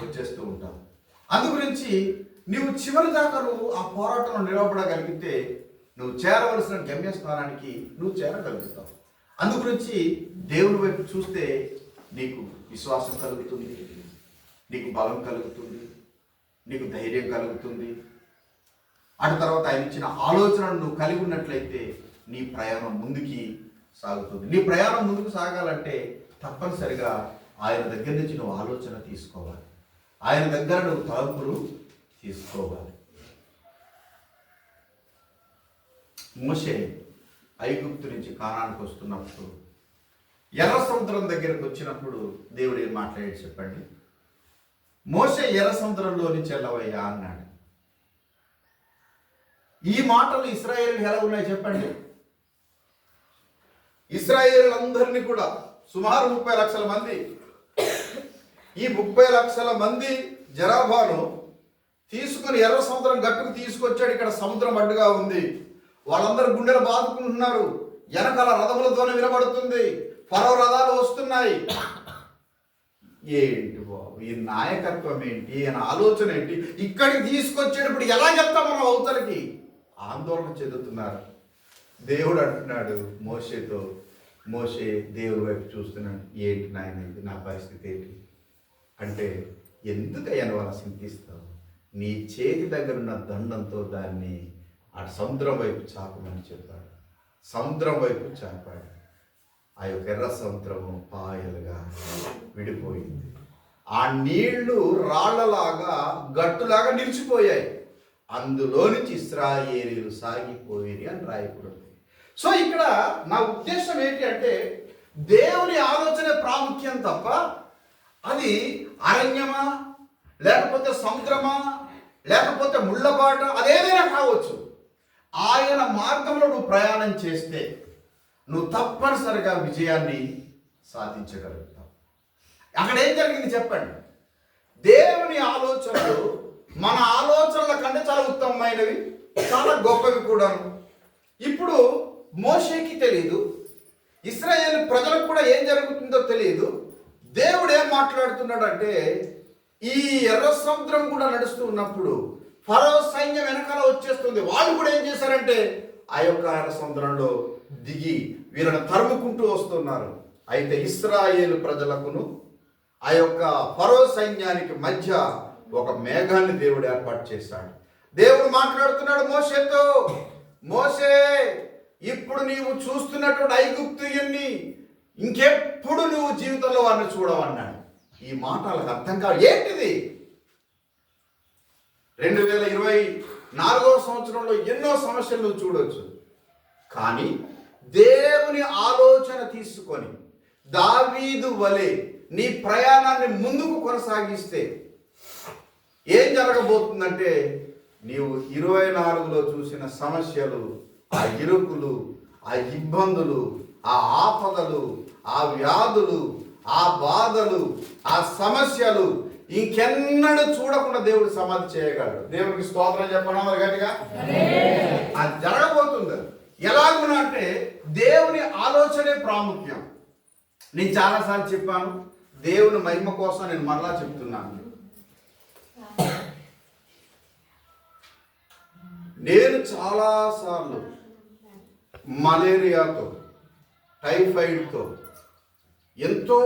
వచ్చేస్తూ ఉంటాం. అందుగురించి నువ్వు చివరి దాకా ఆ పోరాటంలో నిలబడగలిగితే నువ్వు చేరవలసిన గమ్యస్థానానికి నువ్వు చేరగలుగుతావు. అందుగురించి దేవుని వైపు చూస్తే నీకు విశ్వాసం కలుగుతుంది, నీకు బలం కలుగుతుంది, నీకు ధైర్యం కలుగుతుంది. అటు తర్వాత ఆయన ఇచ్చిన ఆలోచనను నువ్వు కలిగి ఉన్నట్లయితే నీ ప్రయాణం ముందుకి సాగుతుంది. నీ ప్రయాణం ముందుకు సాగాలంటే తప్పనిసరిగా ఆయన దగ్గర నుంచి నువ్వు ఆలోచన తీసుకోవాలి, ఆయన దగ్గర నువ్వు తలంపులు తీసుకోవాలి. మోషే ఐగుప్తు నుంచి కానానికి వస్తున్నప్పుడు ఎర్ర సముద్రం దగ్గరకు వచ్చినప్పుడు దేవుడు ఏం మాట్లాడాడు చెప్పండి. మోషే ఎర్ర సముద్రంలో నుంచి వెళ్ళవయ్యా అన్నాడు. ఈ మాటలు ఇశ్రాయేలు ఎలా ఉన్నాయి చెప్పండి. ఇశ్రాయేలులందరినీ కూడా సుమారు 30 లక్షల మంది, ఈ 30 లక్షల మంది జనాభాను తీసుకుని ఎర్ర సముద్రం గట్టుకు తీసుకొచ్చాడు. ఇక్కడ సముద్రం అడ్డుగా ఉంది, వాళ్ళందరూ గుండెలు బాదుకుంటున్నారు, వెనకాల రథములతోనే వినబడుతుంది, ఫరో రథాలు వస్తున్నాయి. ఏంటి బాబు ఈ నాయకత్వం ఏంటి, ఈయన ఆలోచన ఏంటి, ఇక్కడికి తీసుకొచ్చేటప్పుడు ఎలా చెప్తాం మనం అవతలకి ఆందోళన చెందుతున్నారు. దేవుడు అంటున్నాడు మోషేతో, మోషే దేవుడి వైపు చూస్తున్నాడు, ఏంటి నాయన ఇది నా పరిస్థితి ఏంటి అంటే, ఎందుకయ్యా వాళ్ళ చింతిస్తావు, నీ చేతి దగ్గర ఉన్న దండంతో దాన్ని ఆ సముద్రం వైపు చాపమని చెప్పాడు. సముద్రం వైపు చాపాడు. ఆ యొక్క ఎర్ర సముద్రము పాయలుగా విడిపోయింది. ఆ నీళ్లు రాళ్లలాగా గట్టులాగా నిలిచిపోయాయి. అందులో నుంచి ఇశ్రాయేలీయులు సాగిపోయేది అని రాయకూడదు. సో ఇక్కడ నా ఉద్దేశం ఏంటి అంటే, దేవుని ఆలోచన ప్రాముఖ్యం తప్ప అది అరణ్యమా లేకపోతే సముద్రమా లేకపోతే ముళ్ళబాట అదేదైనా కావచ్చు. ఆయన మార్గంలో నువ్వు ప్రయాణం చేస్తే నువ్వు తప్పనిసరిగా విజయాన్ని సాధించగలుగుతావు. అక్కడ ఏం జరిగింది చెప్పండి. దేవుని ఆలోచనలు మన ఆలోచనల కంటే చాలా ఉత్తమమైనవి, చాలా గొప్పవి కూడాను. ఇప్పుడు మోషేకి తెలియదు, ఇశ్రాయేలు ప్రజలకు కూడా ఏం జరుగుతుందో తెలియదు. దేవుడు ఏం మాట్లాడుతున్నాడు అంటే, ఈ ఎర్ర సముద్రం కూడా నడుస్తూ ఉన్నప్పుడు ఫరో సైన్యం వెనకాల వచ్చేస్తుంది. వాళ్ళు కూడా ఏం చేశారంటే ఆ యొక్క ఎర్ర సముద్రంలో దిగి వీళ్ళని తరుముకుంటూ వస్తున్నారు. అయితే ఇశ్రాయేలు ప్రజలకును ఆ యొక్క ఫరో సైన్యానికి మధ్య ఒక మేఘాన్ని దేవుడు ఏర్పాటు చేశాడు. దేవుడు మాట్లాడుతున్నాడు మోషేతో, మోషే ఇప్పుడు నీవు చూస్తున్నటువంటి ఐగుప్తీయుణ్ణి ఇంకెప్పుడు నువ్వు జీవితంలో వారిని చూడవన్నాడు. ఈ మాట వాళ్ళకి అర్థం కాదు. ఏంటిది? 2024వ సంవత్సరంలో ఎన్నో సమస్యలు నువ్వు చూడవచ్చు, కానీ దేవుని ఆలోచన తీసుకొని దావీదు వలె నీ ప్రయాణాన్ని ముందుకు కొనసాగిస్తే ఏం జరగబోతుందంటే, నీవు 24లో చూసిన సమస్యలు, ఆ ఇరుకులు, ఆ ఇబ్బందులు, ఆ ఆపదలు, ఆ వ్యాధులు, ఆ బాధలు, ఆ సమస్యలు ఇంకెన్నడూ చూడకుండా దేవుడు సమాధి చేయగలడు. దేవుడికి స్తోత్రం చెప్పడం మరి గట్టిగా. అది జరగబోతుంది. ఎలాగునా అంటే దేవుని ఆలోచనే ప్రాముఖ్యం. నేను చాలాసార్లు చెప్పాను, దేవుని మహిమ కోసం నేను మరలా చెప్తున్నాను. నేను చాలాసార్లు మలేరియాతో, టైఫాయిడ్తో ఎంతో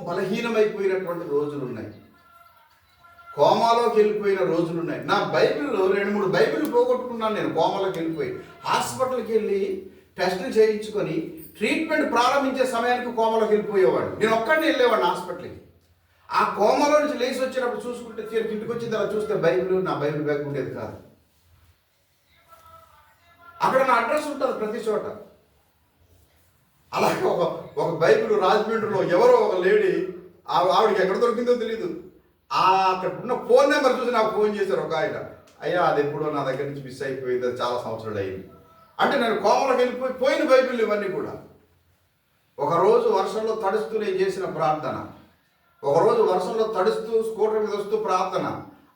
బలహీనమైపోయినటువంటి రోజులు ఉన్నాయి, కోమాలోకి వెళ్ళిపోయిన రోజులు ఉన్నాయి. నా బైబిల్లో 2-3 బైబిల్ పోగొట్టుకున్నాను నేను. కోమాలోకి వెళ్ళిపోయి హాస్పిటల్కి వెళ్ళి టెస్టులు చేయించుకొని ట్రీట్మెంట్ ప్రారంభించే సమయానికి కోమాలోకి వెళ్ళిపోయేవాడు. నేను ఒక్కడిని వెళ్ళేవాడిని హాస్పిటల్కి. ఆ కోమాలో నుంచి లేచి వచ్చినప్పుడు చూసుకుంటే ఇంటికి వచ్చిన తర్వాత చూస్తే నా బైబిల్ బ్యాగ్ ఉండేది కాదు. అక్కడ నా అడ్రస్ ఉంటుంది ప్రతి చోట. అలాగే ఒక బైబిల్ రాజమండ్రిలో ఎవరో ఒక లేడీ, ఆవిడకి ఎక్కడ దొరికిందో తెలీదు, అక్కడ ఉన్న ఫోన్ నెంబర్ చూసి నాకు ఫోన్ చేశారు ఒక ఆయన. అయ్యా అది ఎప్పుడో నా దగ్గర నుంచి మిస్ అయిపోయింది, అది చాలా సంవత్సరాలు అయింది అంటే. నేను కోమలోకి వెళ్ళిపోయిన బైబిల్ ఇవన్నీ కూడా. ఒకరోజు వర్షంలో తడుస్తూ నేను చేసిన ప్రార్థన, ఒకరోజు వర్షంలో తడుస్తూ స్కూటర్ మీద వస్తూ ప్రార్థన,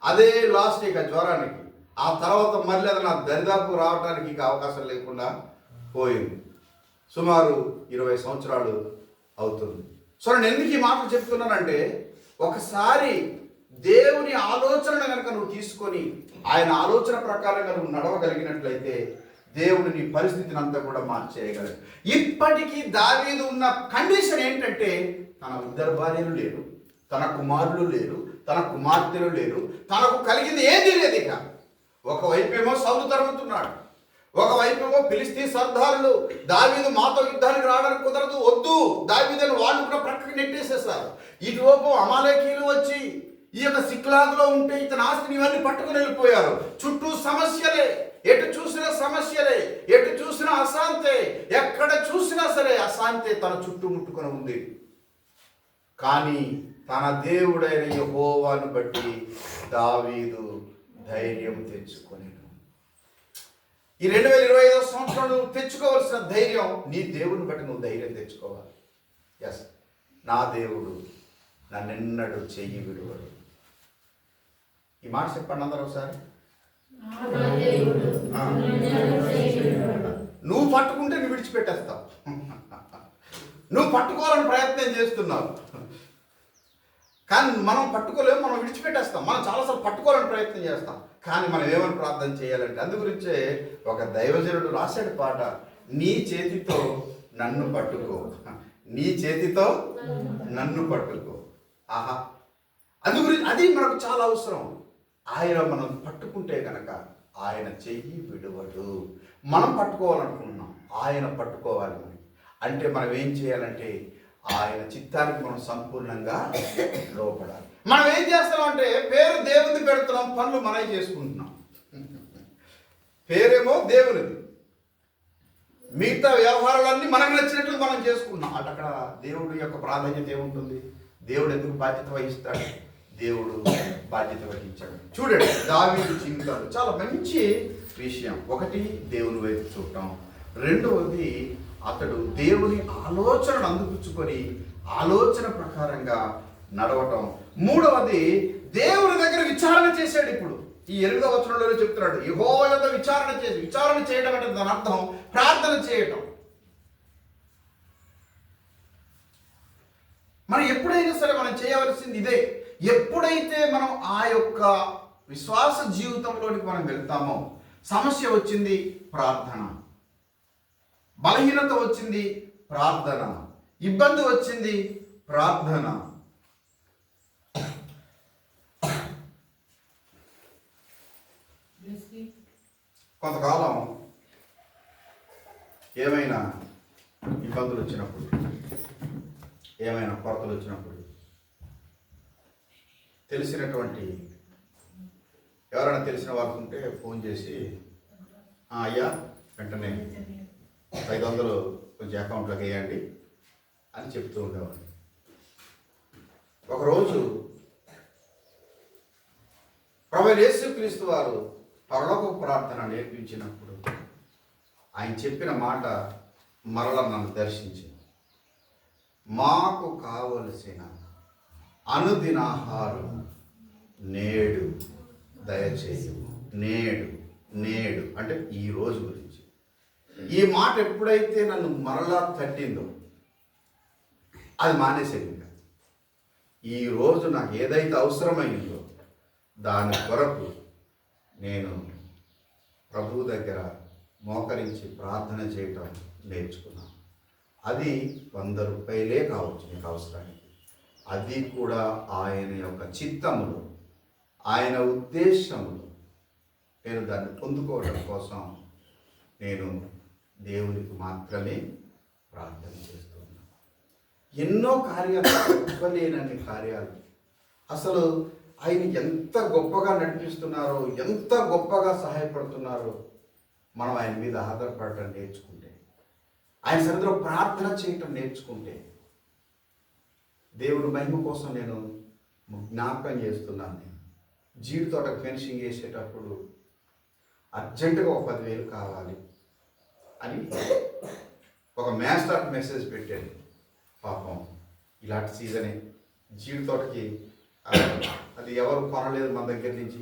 అదే లాస్ట్ ఇక జ్వరానికి. ఆ తర్వాత మళ్ళీ అది నా దరిదాపు రావడానికి ఇక అవకాశం లేకుండా పోయింది. సుమారు 20 సంవత్సరాలు అవుతుంది. సో నేను ఎందుకు ఈ మాటలు చెప్తున్నానంటే, ఒకసారి దేవుని ఆలోచన కనుక నువ్వు తీసుకొని ఆయన ఆలోచన ప్రకారంగా నువ్వు నడవగలిగినట్లయితే దేవుడు నీ పరిస్థితిని అంతా కూడా మార్చేయగలడు. ఇప్పటికీ దావీదు ఉన్న కండిషన్ ఏంటంటే, తన ఇద్దరు భార్యలు లేరు, తన కుమారులు లేరు, తన కుమార్తెలు లేరు, తనకు కలిగింది ఏది లేదు. ఇక ఒకవైపేమో సౌలు తరుగుతున్నాడు, ఒకవైపేమో ఫిలిస్తీ సర్దారులు దావీదు మాతో యుద్ధానికి రావడానికి కుదరదు, వద్దు దావీదును వాళ్ళు కూడా ప్రక్కకి నెట్టేసేస్తారు. ఇటువైపు అమాలేకీయులు వచ్చి ఈ యొక్క సిక్లాగ్లో ఉంటే ఇతని ఆస్తిని ఇవన్నీ పట్టుకుని వెళ్ళిపోయారు. చుట్టూ సమస్యలే, ఎటు చూసినా సమస్యలే, ఎటు చూసినా అశాంతే, ఎక్కడ చూసినా సరే అశాంతే తన చుట్టూ ముట్టుకొని ఉంది. కానీ తన దేవుడైన యెహోవాను బట్టి దావీదు ధైర్యం తెచ్చుకొని, ఈ 2025 సంవత్సరం నువ్వు తెచ్చుకోవాల్సిన ధైర్యం, నీ దేవుని బట్టి నువ్వు ధైర్యం తెచ్చుకోవాలి. ఎస్, నా దేవుడు నన్నెన్నడూ చెయ్యి విడువడు. ఈ మాట చెప్పండి అందరూ ఒకసారి. నువ్వు పట్టుకుంటే నువ్వు విడిచిపెట్టేస్తావు. నువ్వు పట్టుకోవాలని ప్రయత్నం చేస్తున్నావు, కానీ మనం పట్టుకోలేము, మనం విడిచిపెట్టేస్తాం. మనం చాలాసార్లు పట్టుకోవాలని ప్రయత్నం చేస్తాం, కానీ మనం ఏమని ప్రార్థన చేయాలంటే, అందు గురించే ఒక దైవజనుడు రాశాడు పాట, నీ చేతితో నన్ను పట్టుకో, నీ చేతితో నన్ను పట్టుకో. ఆహా, అందు గురించి అది మనకు చాలా అవసరం. ఆయన మనం పట్టుకుంటే కనుక ఆయన చెయ్యి విడవడు. మనం పట్టుకోవాలనుకుంటున్నాం, ఆయన పట్టుకోవాలి. అంటే మనం ఏం చేయాలంటే ఆయన చిత్తానికి మనం సంపూర్ణంగా లోపడాలి. మనం ఏం చేస్తున్నాం అంటే, పేరు దేవుని పెడుతున్నాం, పనులు మనమే చేసుకుంటున్నాం. పేరేమో దేవునిది, మిగతా వ్యవహారాలన్నీ మనకు నచ్చినట్లు మనం చేసుకుంటున్నాం. అక్కడ దేవుడి యొక్క ప్రాధాన్యత ఏముంటుంది? దేవుడు ఎందుకు బాధ్యత వహిస్తాడు? దేవుడు బాధ్యత వహించాడు. చూడండి, దావీదు జీవితాలు చాలా మంచి విషయం. ఒకటి, దేవుని వైపు చూడటం. రెండవది, అతడు దేవుని ఆలోచనను అందిపుచ్చుకొని ఆలోచన ప్రకారంగా నడవటం. మూడవది, దేవుని దగ్గర విచారణ చేశాడు. ఇప్పుడు ఈ 8వ వచనంలోనే చెప్తున్నాడు, యెహోవా యొద్ద విచారణ చేసి. విచారణ చేయడం అంటే దాని అర్థం ప్రార్థన చేయటం. మనం ఎప్పుడైనా సరే మనం చేయవలసింది ఇదే. ఎప్పుడైతే మనం ఆ యొక్క విశ్వాస జీవితంలోనికి మనం వెళ్తామో, సమస్య వచ్చింది ప్రార్థన, బలహీనత వచ్చింది ప్రార్థన, ఇబ్బంది వచ్చింది ప్రార్థన. కొంతకాలం ఏమైనా ఇబ్బందులు వచ్చినప్పుడు, ఏమైనా కొరతలు వచ్చినప్పుడు తెలిసినటువంటి ఎవరైనా తెలిసిన వాళ్ళు ఉంటే ఫోన్ చేసి, అయ్యా వెంటనే 500 కొంచెం అకౌంట్లోకి వేయండి అని చెప్తూ ఉండేవాడు. ఒకరోజు ప్రభువైన యేసుక్రీస్తు వారు పరలోక ప్రార్థన నేర్పించినప్పుడు ఆయన చెప్పిన మాట మరల నన్ను దర్శించింది. మాకు కావలసిన అనుదినాహారం నేడు దయచేయము. నేడు నేడు అంటే ఈ రోజు గురించి. ఈ మాట ఎప్పుడైతే నన్ను మరలా తట్టిందో అది మానేసేది. ఇంకా ఈ రోజు నాకు ఏదైతే అవసరమైందో దాని కొరకు నేను ప్రభువు దగ్గర మోకరించి ప్రార్థన చేయటం నేర్చుకున్నాను. అది 100 రూపాయలే కావచ్చు నీకు అవసరానికి. అది కూడా ఆయన యొక్క చిత్తములో, ఆయన ఉద్దేశంలో నేను దాన్ని పొందుకోవడం కోసం నేను దేవునికి మాత్రమే ప్రార్థన చేస్తున్నాను. ఎన్నో కార్యాలు, చెప్పలేనన్ని కార్యాలు. అసలు ఆయన ఎంత గొప్పగా నడిపిస్తున్నారో, ఎంత గొప్పగా సహాయపడుతున్నారో మనం ఆయన మీద ఆధారపడటం నేర్చుకుంటే, ఆయన సన్నిధిలో ప్రార్థన చేయటం నేర్చుకుంటే, దేవుడు మహిమ కోసం నేను జ్ఞాపకం చేస్తున్నాను. నేను జీడి తోటకు ఫెన్సింగ్ వేసేటప్పుడు అర్జెంటుగా ఒక 10,000 కావాలి అని ఒక మాస్టర్ మెసేజ్ పెట్టాడు. పాపం ఇలాంటి సీజనే జీడి తోటకి అది ఎవరు కొనలేదు మన దగ్గర నుంచి,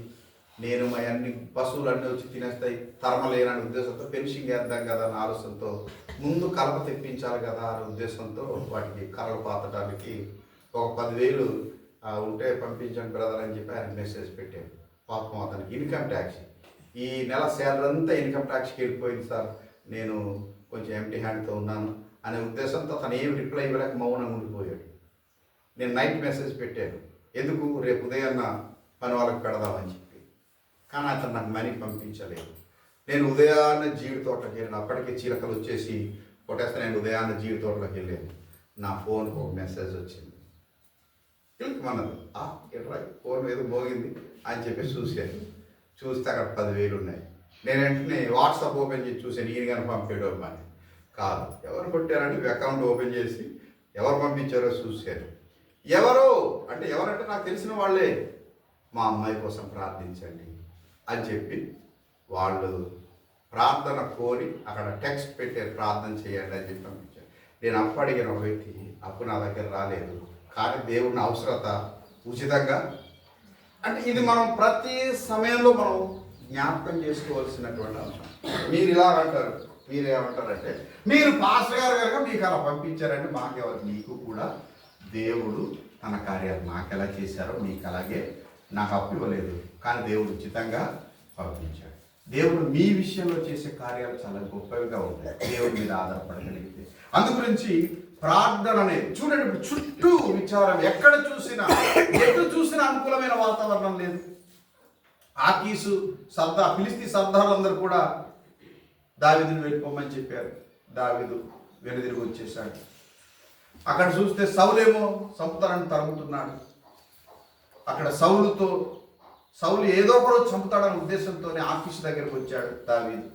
నేను మా అన్ని పశువులన్నీ వచ్చి తినేస్తాయి, తరమలేననే ఉద్దేశంతో ఫెన్షింగ్ వేద్దాం కదా అనే ఆలోచనతో, ముందు కలప తెప్పించాలి కదా అనే ఉద్దేశంతో వాటికి కలలు పాతడానికి ఒక 10,000 ఉంటే పంపించండి బ్రదర్ అని చెప్పి ఆయన మెసేజ్ పెట్టాను. పాపం అతనికి ఇన్కమ్ ట్యాక్స్, ఈ నెల శాలరీ అంతా ఇన్కమ్ ట్యాక్స్కి వెళ్ళిపోయింది సార్, నేను కొంచెం ఎంటీ హ్యాండ్తో ఉన్నాను అనే ఉద్దేశంతో అతను ఏం రిప్లై ఇవ్వలేక మౌనంగా ఉండిపోయాడు. నేను నైట్ మెసేజ్ పెట్టాను, ఎందుకు రేపు ఉదయాన్న పని వాళ్ళకి పెడదామని చెప్పి. కానీ అతను నాకు మనీ పంపించలేదు. నేను ఉదయాన్నే జీడి తోటలోకి వెళ్ళాను. అప్పటికే చీలకలు వచ్చేసి కొట్టేస్తే నేను ఉదయాన్నే జీడి తోటలోకి వెళ్ళాను. నా ఫోన్కి ఒక మెసేజ్ వచ్చింది. మనది ఎట్రా ఫోన్ ఏదో మోగింది అని చెప్పి చూశాను. చూస్తే అక్కడ 10,000 ఉన్నాయి. నేను వెంటనే వాట్సాప్ ఓపెన్ చేసి చూశాను, ఈయన కానీ పంపేయడం అని కాదు. ఎవరు కొట్టారంటే అకౌంట్ ఓపెన్ చేసి ఎవరు పంపించారో చూశాను. ఎవరు అంటే ఎవరంటే నాకు తెలిసిన వాళ్ళే, మా అమ్మాయి కోసం ప్రార్థించండి అని చెప్పి వాళ్ళు ప్రార్థన కోరి అక్కడ టెక్స్ట్ పెట్టారు, ప్రార్థన చేయండి అని చెప్పి పంపించారు. నేను అప్పు అడిగిన ఒక వ్యక్తి, అప్పు నా దగ్గర రాలేదు, కానీ దేవుని అవసరత ఉచితంగా. అంటే ఇది మనం ప్రతి సమయంలో మనం జ్ఞాపకం చేసుకోవాల్సినటువంటి అంశం. మీరు ఇలా అంటారు, మీరేమంటారంటే మీరు పాస్టర్ గారు కనుక మీకు అలా పంపించారంటే మాకెవరు, మీకు కూడా దేవుడు తన కార్యాలు నాకు ఎలా చేశారో మీకు అలాగే నాకు అప్పు ఇవ్వలేదు, కానీ దేవుడు ఉచితంగా పంపించాడు. దేవుడు మీ విషయంలో చేసే కార్యాలు చాలా గొప్పవిగా ఉంటాయి దేవుడి మీద ఆధారపడగలిగితే. అందుగురించి ప్రార్థన అనేది చూడండి, చుట్టూ విచారం, ఎక్కడ చూసినా ఎటు చూసినా అనుకూలమైన వాతావరణం లేదు. ఆకీసు ఫిలిస్తీ సర్దారులందరూ కూడా దావీదుని వెళ్ళిపోమని చెప్పారు. దావీదు వెనుదిరిగి వచ్చేసాడు. అక్కడ చూస్తే సౌలేమో చంపుతారని తరుగుతున్నాడు. అక్కడ సౌలు ఏదో ఒకరోజు చంపుతాడనే ఉద్దేశంతోనే ఆకీసు దగ్గరకు వచ్చాడు దావీదు.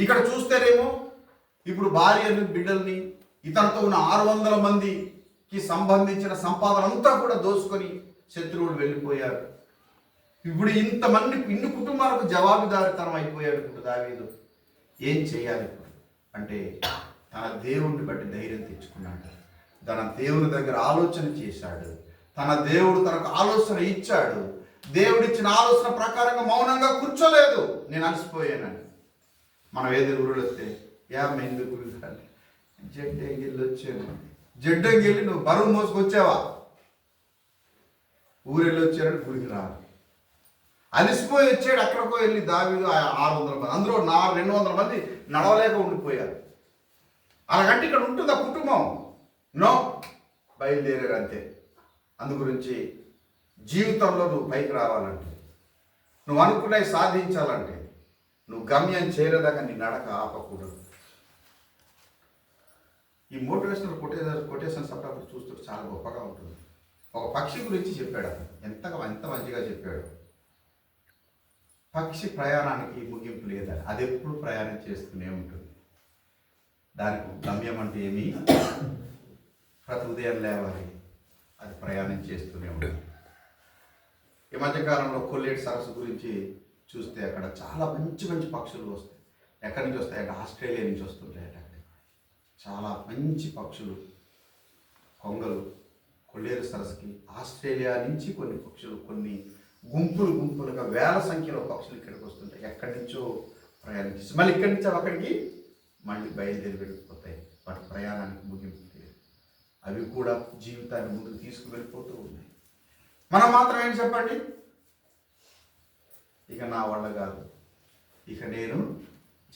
ఇక్కడ చూస్తేనేమో ఇప్పుడు భార్యని బిడ్డల్ని ఇతనితో ఉన్న 600 మందికి సంబంధించిన సంపాదన అంతా కూడా దోసుకొని శత్రువులు వెళ్ళిపోయారు. ఇప్పుడు ఇన్ని కుటుంబాలకు జవాబుదారితనం అయిపోయాడు ఇప్పుడు దావీదు. ఏం చేయాలి ఇప్పుడు అంటే తన దేవుడిని బట్టి ధైర్యం తెచ్చుకున్నాడు. తన దేవుని దగ్గర ఆలోచన చేశాడు. తన దేవుడు తనకు ఆలోచన ఇచ్చాడు. దేవుడిచ్చిన ఆలోచన ప్రకారంగా మౌనంగా కూర్చోలేదు. నేను అలసిపోయానని. మనం ఏదో ఊరు వస్తే ఎందుకు జడ్డంగిల్లి వచ్చాను, జడ్డంగిల్లి నువ్వు బరువు మోసుకొచ్చావా? ఊరెళ్ళి వచ్చారని గురికి రాదు. అలిసిపోయి వచ్చాడు. అక్కడికో వెళ్ళి దావీదు 600 మంది, అందులో 200 మంది నడవలేక ఉండిపోయారు. అలాగంటే ఇక్కడ ఉంటుంది ఆ కుటుంబం. నో, బయలుదేరారు అంతే. అందుగురించి జీవితంలో నువ్వు పైకి రావాలంటే, నువ్వు అనుకున్నవి సాధించాలంటే, నువ్వు గమ్యం చేరేదాకా నీ నడక ఆపకూడదు. ఈ మోటివేషనల్ కొటేషన్స్ అప్పుడు చూస్తుంటే చాలా గొప్పగా ఉంటుంది. ఒక పక్షి గురించి చెప్పాడు అతను, ఎంత మంచిగా చెప్పాడు. పక్షి ప్రయాణానికి ముగింపు లేదని, అది ఎప్పుడు ప్రయాణం చేస్తూనే ఉంటుంది. దానికి గమ్యం అంటే ఏమి, ప్రతి ఉదయం లేవాలి, అది ప్రయాణం చేస్తూనే ఉంటుంది. ఈ మధ్యకాలంలో కొల్లేటి సరస్సు గురించి చూస్తే అక్కడ చాలా మంచి పక్షులు వస్తాయి. ఎక్కడి నుంచి వస్తాయంటే ఆస్ట్రేలియా నుంచి వస్తుంటాయట. చాలా మంచి పక్షులు, కొంగలు కొల్లేరు సరస్సుకి ఆస్ట్రేలియా నుంచి కొన్ని పక్షులు, కొన్ని గుంపులుగా వేల సంఖ్యలో పక్షులు ఇక్కడికి వస్తుంటాయి. ఎక్కడి నుంచో ప్రయాణించి మళ్ళీ ఇక్కడి నుంచి అక్కడికి మళ్ళీ బయలుదేరి వెళ్ళిపోతాయి. వాటి ప్రయాణానికి ముగింపు లేదు. అవి కూడా జీవితాన్ని ముందుకు తీసుకువెళ్ళిపోతూ ఉన్నాయి. మనం మాత్రం ఏం చెప్పండి, ఇక నా వల్ల కాదు, ఇక నేను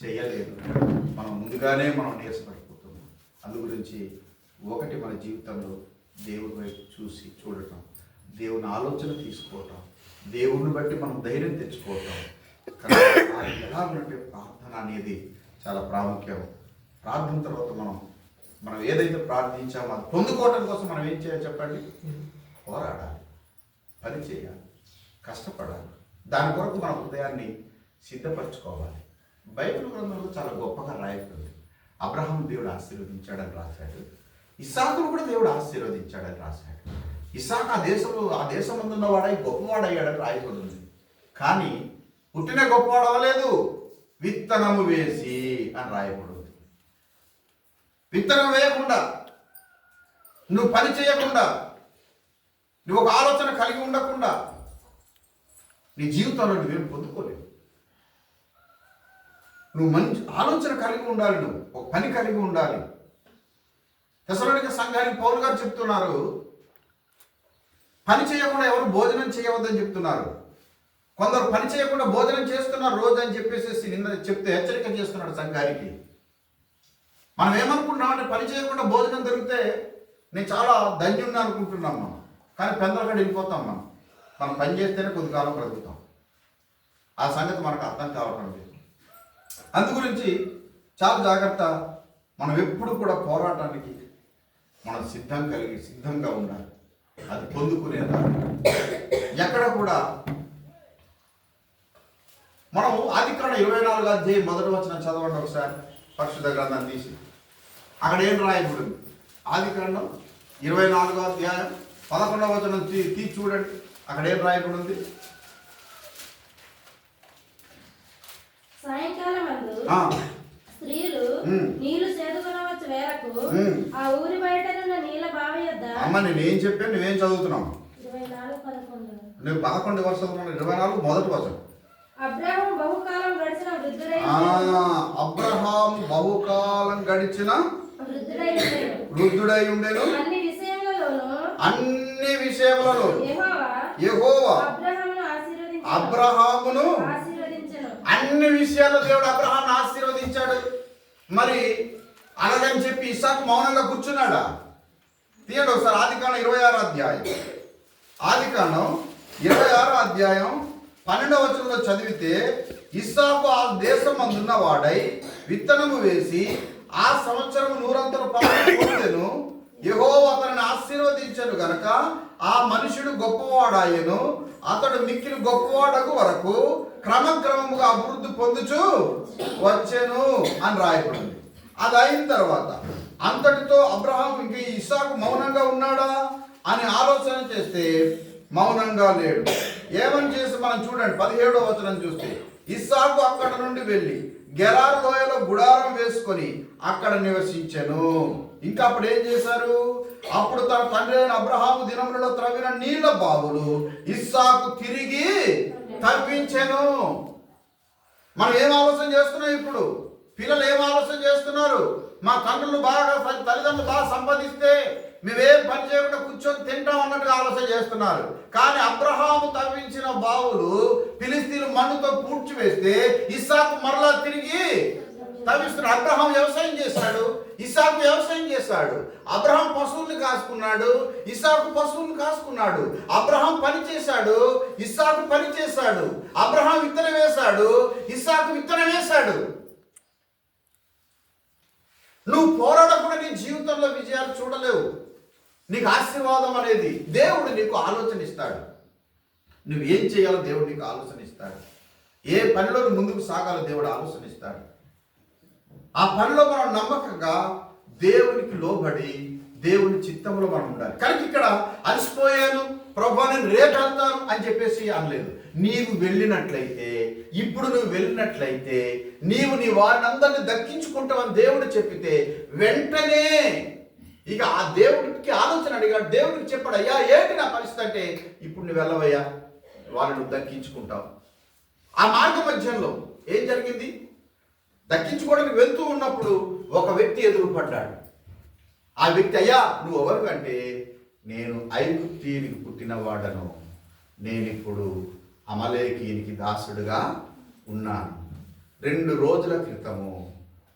చేయలేదు, మనం ముందుగానే నీరసపడిపోతున్నాం. అందు గురించి ఒకటి, మన జీవితంలో దేవుని వైపు చూడటం, దేవుని ఆలోచన తీసుకోవటం, దేవుని బట్టి మనం ధైర్యం తెచ్చుకోవటం. ఎలా ఉంటే ప్రార్థన అనేది చాలా ప్రాముఖ్యం. ప్రార్థన తర్వాత మనం ఏదైతే ప్రార్థించామో అది పొందుకోవటం కోసం మనం ఏం చేయాలి చెప్పండి? పోరాడాలి, పని చేయాలి, కష్టపడాలి. దాని కొరకు మన హృదయాన్ని సిద్ధపరచుకోవాలి. బైబిల్ గ్రంథంలో చాలా గొప్పగా రాయబడింది. అబ్రహాం దేవుడు ఆశీర్వదించాడని రాశాడు. ఇస్సాకును కూడా దేవుడు ఆశీర్వదించాడని రాశాడు. ఇస్సాకు ఆ దేశం ముందున్నవాడై గొప్పవాడయ్యాడని రాయబడింది. కానీ పుట్టిన గొప్పవాడు అవ్వలేదు, విత్తనము వేసి అని రాయబడింది. విత్తనం వేయకుండా, నువ్వు పని చేయకుండా, నువ్వు ఒక ఆలోచన కలిగి ఉండకుండా నీ జీవితంలో నువ్వేం పొందుకోలేవు. నువ్వు మంచి ఆలోచన కలిగి ఉండాలి, నువ్వు ఒక పని కలిగి ఉండాలి. తెసలోనిక సంఘానికి పౌలు గారు చెప్తున్నారు, పని చేయకుండా ఎవరు భోజనం చేయవద్దని చెప్తున్నారు. కొందరు పని చేయకుండా భోజనం చేస్తున్నారు రోజు అని చెప్పేసి నిన్న చెప్తే హెచ్చరిక చేస్తున్నాడు సంఘానికి. మనం ఏమనుకుంటున్నామంటే పని చేయకుండా భోజనం దొరికితే నేను చాలా ధన్యుణ్ణి అనుకుంటున్నాం మనం. కానీ పెందలకడ వెళ్ళిపోతాం. మనం పని చేస్తేనే కొద్దికాలం బ్రతుకుతాం. ఆ సంగతి మనకు అర్థం కావటం లేదు. అందుగురించి చాలా జాగ్రత్త. మనం ఎప్పుడు కూడా పోరాటానికి మనం సిద్ధంగా ఉండాలి. అది పొందుకునేదా ఎక్కడ కూడా మనం ఆదికాండం 24వ అధ్యాయం 1వ వచనం చదవండి ఒకసారి, పరిశుద్ధ గ్రంథాన్ని తీసి. అక్కడ ఏం రాయబడింది? ఆదికాండం 24వ అధ్యాయం 11వ వచనం తీసి చూడండి. అక్కడ ఏం రాయబడింది? సాయంకాలమందు స్త్రీలు నీళ్లు చేదుకొనవచ్చు వేరకు ఆ ఊరి బయటనున్న నీళ్ళ బావి యొద్ద. అమ్మ నేనేం చెప్పాను, నువ్వేం చదువుతున్నావు? 24:11. నువ్వు 11 వర్షాలు 24 మొదటి వచనం. అబ్రహాము బహుకాలం గడిచిన వృద్ధుడై ఉండెను. అన్ని విషయములలో యెహోవా అబ్రహామును అన్ని విషయాల్లో దేవుడు అబ్రహామును ఆశీర్వదించాడు. మరి అలాగని చెప్పి ఇస్సాకు మౌనంగా కూర్చున్నాడా? తీయండి ఒకసారి ఆదికాండం 26వ అధ్యాయం. ఆదికాండం 26వ అధ్యాయం 12వ వచనంలో చదివితే, ఇస్సాకు ఆ దేశం అందున్న వాడై విత్తనము వేసి ఆ సంవత్సరం 100 ఫలము పొందెను. యెహోవా అతనిని ఆశీర్వదించెను గనక ఆ మనుషుడు గొప్పవాడాయెను. అతడు మిక్కిలి గొప్పవాడకు వరకు క్రమక్రమముగా అభివృద్ధి పొందుచు వచ్చెను అని రాయబడింది. అది అయిన తర్వాత అంతటితో అబ్రహాం ఇంక ఇస్సాకు మౌనంగా ఉన్నాడా అని ఆలోచన చేస్తే మౌనంగా లేడు. ఏమని చేసి మనం చూడండి 17వ వచనం చూస్తే, ఇస్సాకు అక్కడ నుండి వెళ్ళి గెరారు లోయలో గుడారం వేసుకొని అక్కడ నివసించెను. ఇంకా అప్పుడు ఏం చేశారు? అప్పుడు తన తండ్రి అయిన అబ్రహాము దినములలో త్రవ్విన నీళ్ల బావులు ఇస్సాకు తిరిగి తవ్వించెను. మనం ఏం ఆలోచన చేస్తున్నాం ఇప్పుడు? పిల్లలు ఏం ఆలోచన చేస్తున్నారు? మా తల్లిదండ్రులు బాగా సంపాదిస్తే మేమేం పని చేయకుండా కూర్చొని తింటాం అన్నట్టుగా ఆలోచన చేస్తున్నారు. కానీ అబ్రహాము తవ్వించిన బావులు ఫిలిస్తీన్లు మన్నుతో పూడ్చివేస్తే ఇస్సాకు మరలా తిరిగి తవ్విస్తున్నాడు. అబ్రహాం వ్యవసాయం చేశాడు, ఇస్సాకు వ్యవసాయం చేశాడు. అబ్రహాం పశువుల్ని కాసుకున్నాడు, ఇస్సాకు పశువుల్ని కాసుకున్నాడు. అబ్రహాం పని చేశాడు, ఇస్సాకు పని చేశాడు. అబ్రహాం విత్తనం వేశాడు, ఇస్సాకు విత్తనం వేశాడు. నువ్వు పోరాడకుండా నీ జీవితంలో విజయాలు చూడలేవు. నీకు ఆశీర్వాదం అనేది దేవుడు నీకు ఆలోచన ఇస్తాడు. నువ్వు ఏం చేయాలో దేవుడు నీకు ఆలోచన ఇస్తాడు. ఏ పనిలో ముందుకు సాగాలో దేవుడు ఆలోచన ఇస్తాడు. ఆ పనిలో మనం నమ్మకంగా దేవునికి లోబడి దేవుని చిత్తంలో మనం ఉండాలి. కానీ ఇక్కడ అలసిపోయాను ప్రభా నేను రేపు వెళ్తాను అని చెప్పేసి అనలేదు. నీవు వెళ్ళినట్లయితే, ఇప్పుడు నువ్వు వెళ్ళినట్లయితే నీవు నీ వారిని అందరినీ దక్కించుకుంటావని దేవుడు చెప్పితే వెంటనే ఇక ఆ దేవుడికి ఆలోచన అడిగాడు. దేవుడికి చెప్పాడు, అయ్యా ఏంటి నా పరిస్థితి అంటే, ఇప్పుడు నువ్వు వెళ్ళవయ్యా, వాళ్ళని నువ్వు దక్కించుకుంటావు. ఆ మార్గ మధ్యంలో ఏం జరిగింది? దక్కించుకోవడానికి వెళ్తూ ఉన్నప్పుడు ఒక వ్యక్తి ఎదురుపడ్డాడు. ఆ వ్యక్తి, అయ్యా నువ్వు ఎవరు అంటే, నేను ఐగుప్తీయునికి పుట్టినవాడను, నేనిప్పుడు అమలేకీయునికి దాసుడుగా ఉన్నాను. 2 రోజుల క్రితము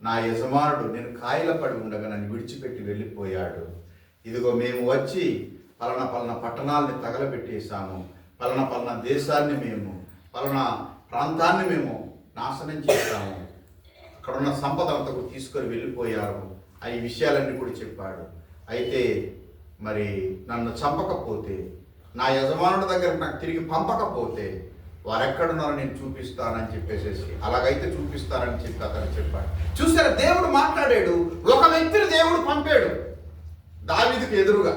నా యజమానుడు నేను కాయల పడి ఉండగా నన్ను విడిచిపెట్టి వెళ్ళిపోయాడు. ఇదిగో మేము వచ్చి పలానా పట్టణాలని తగలబెట్టేశాము, పలానా దేశాన్ని మేము పలానా ప్రాంతాన్ని మేము నాశనం చేశాము, అక్కడ ఉన్న సంపద అంతా కూడా తీసుకొని వెళ్ళిపోయారు. ఈ విషయాలన్నీ కూడా చెప్పాడు. అయితే మరి నన్ను చంపకపోతే, నా యజమానుడి దగ్గర నాకు తిరిగి పంపకపోతే వారెక్కడున్నారో నేను చూపిస్తానని చెప్పేసి, అలాగైతే చూపిస్తానని చెప్పి అతను చెప్పాడు. చూసారా, దేవుడు మాట్లాడాడు. ఒక వ్యక్తిని దేవుడు పంపాడు దావీదుకు ఎదురుగా.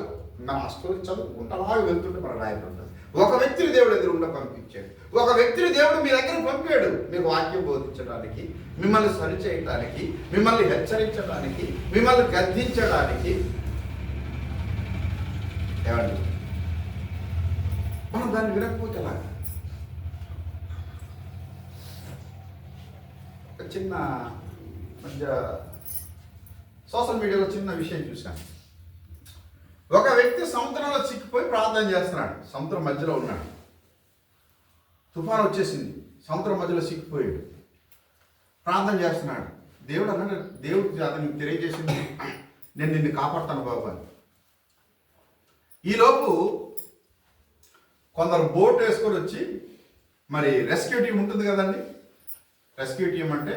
నా స్టోరీ చదువుకుంటా అలాగే వెళ్తుంటే మన రాయబడి ఉంటుంది. ఒక వ్యక్తిని దేవుడు ఎదురుగా పంపించాడు. ఒక వ్యక్తిని దేవుడు మీ దగ్గర పంపాడు, మీకు వాక్యం బోధించడానికి, మిమ్మల్ని సరిచేయడానికి, మిమ్మల్ని హెచ్చరించడానికి, మిమ్మల్ని గద్దించడానికి. ఏమండి, మనం దాన్ని వినకపోతే ఎలాగా? చిన్న మధ్య సోషల్ మీడియాలో చిన్న విషయం చూశాను. ఒక వ్యక్తి సముద్రంలో చిక్కిపోయి ప్రార్థన చేస్తున్నాడు. సముద్రం మధ్యలో ఉన్నాడు, తుఫాను వచ్చేసింది, సముద్రం మధ్యలో చిక్కిపోయాడు, ప్రార్థన చేస్తున్నాడు. దేవుడు అన్నాడు, దేవుడు అతనికి తెలియజేసింది, నేను నిన్ను కాపాడుతాను బాబు అని. ఈలోపు కొందరు బోట్ వేసుకొని వచ్చి, మరి రెస్క్యూ టీం ఉంటుంది కదండి, రెస్క్యూ టీం అంటే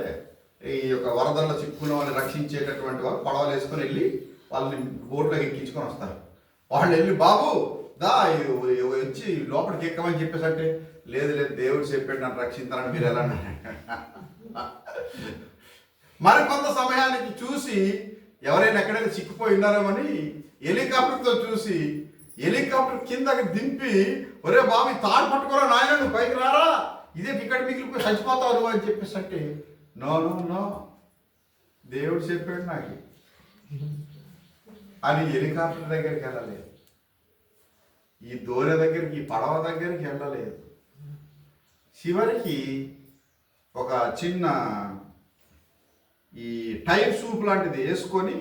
ఈ యొక్క వరదల్లో చిక్కుకున్న వాళ్ళని రక్షించేటటువంటి వాళ్ళు పడవలు వేసుకొని వెళ్ళి వాళ్ళని బోట్లో ఎక్కించుకొని వస్తారు. వాళ్ళు వెళ్ళి, బాబు దా వచ్చి లోపలికి ఎక్కమని చెప్పేసంటే, లేదు లేదు దేవుడు చెప్పాడు నన్ను రక్షించాలని మీరు ఎలా మరి కొంత సమయానికి చూసి ఎవరైనా ఎక్కడైనా చిక్కుపోయి ఉన్నారేమని హెలికాప్టర్తో చూసి హెలికాప్టర్ కిందకి దింపి, ఒరే బాబు తాడు పట్టుకోరా నాయన, నువ్వు పైకి రారా, ఇదే టికెట్ మిగిలిపోయి చచ్చిపోతావు అని చెప్పేసి అంటే, నో నో నో దేవుడు చెప్పాడు నాకు అని హెలికాప్టర్ దగ్గరికి వెళ్ళలేదు, ఈ దోణి దగ్గరికి, ఈ పడవ దగ్గరికి వెళ్ళలేదు. చివరికి ఒక చిన్న ఈ టైర్ సూప్ లాంటిది వేసుకొని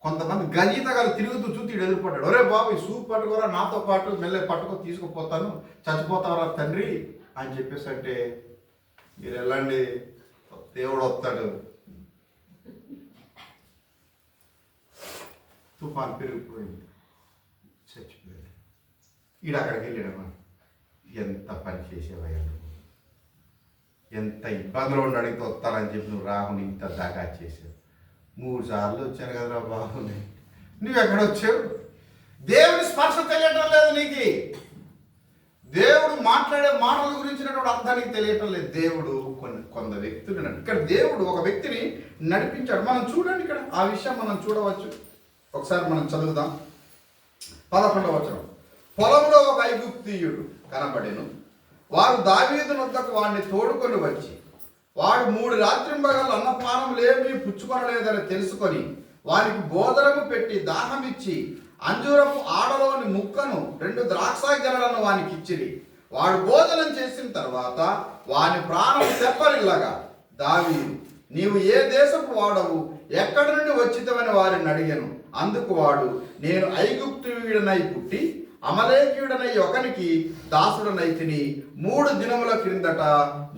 కొంతమంది గజీతగాలు తిరుగుతూ చూసి ఎదురుపడ్డాడు. ఒరే బాబు ఈ సూప్ పట్టుకోరా, నాతో పాటు మెల్లె పట్టుకో తీసుకుపోతాను, చచ్చిపోతావరా తండ్రి అని చెప్పేసి అంటే, మీరు వెళ్ళండి దేవుడు వస్తాడు. తుఫాన్ పెరిగిపోయింది, చచ్చిపోయాడు. ఈడ అక్కడికి వెళ్ళాడమ్మా, ఎంత పని చేసేవయ్యా, ఎంత ఇబ్బందులు ఉండి అడిగితే వస్తానని చెప్పి నువ్వు రాహుని ఇంత దాకా చేసావు. 3 సార్లు వచ్చాను కదరా బాబుని, నువ్వు ఎక్కడ వచ్చావు? దేవుని స్పర్శ తెలియటం లేదు నీకు, దేవుడు మాట్లాడే మాటల గురించినటువంటి అర్థానికి తెలియటం లేదు. దేవుడు కొంత వ్యక్తులు ఇక్కడ దేవుడు ఒక వ్యక్తిని నడిపించాడు. మనం చూడండి ఇక్కడ ఆ విషయం మనం చూడవచ్చు. ఒకసారి మనం చదువుదాం. 11వ వచనం. పొలంలో ఒక ఐగుప్తీయుడు కనబడెను, వారు దావీదు వద్దకు వాడిని తోడుకొని వచ్చి, వాడు 3 రాత్రింబగళ్ళు అన్నపానములేమీ పుచ్చుకొనలేదని తెలుసుకొని వారికి భోజనము పెట్టి దాహమిచ్చి అంజూరపు ఆడలోని ముక్కను 2 ద్రాక్ష గెలలను వానికి ఇచ్చిరి. వాడు భోజనం చేసిన తర్వాత వాని ప్రాణం తెప్పరిల్లగా, దావీదు నీవు ఏ దేశపు వాడవు, ఎక్కడి నుండి వచ్చితవని వారిని అడిగాను. అందుకు వాడు, నేను ఐగుప్తీయుడనై పుట్టి అమలేకీయుడనై ఒకనికి దాసుడనై తిని 3 దినముల క్రిందట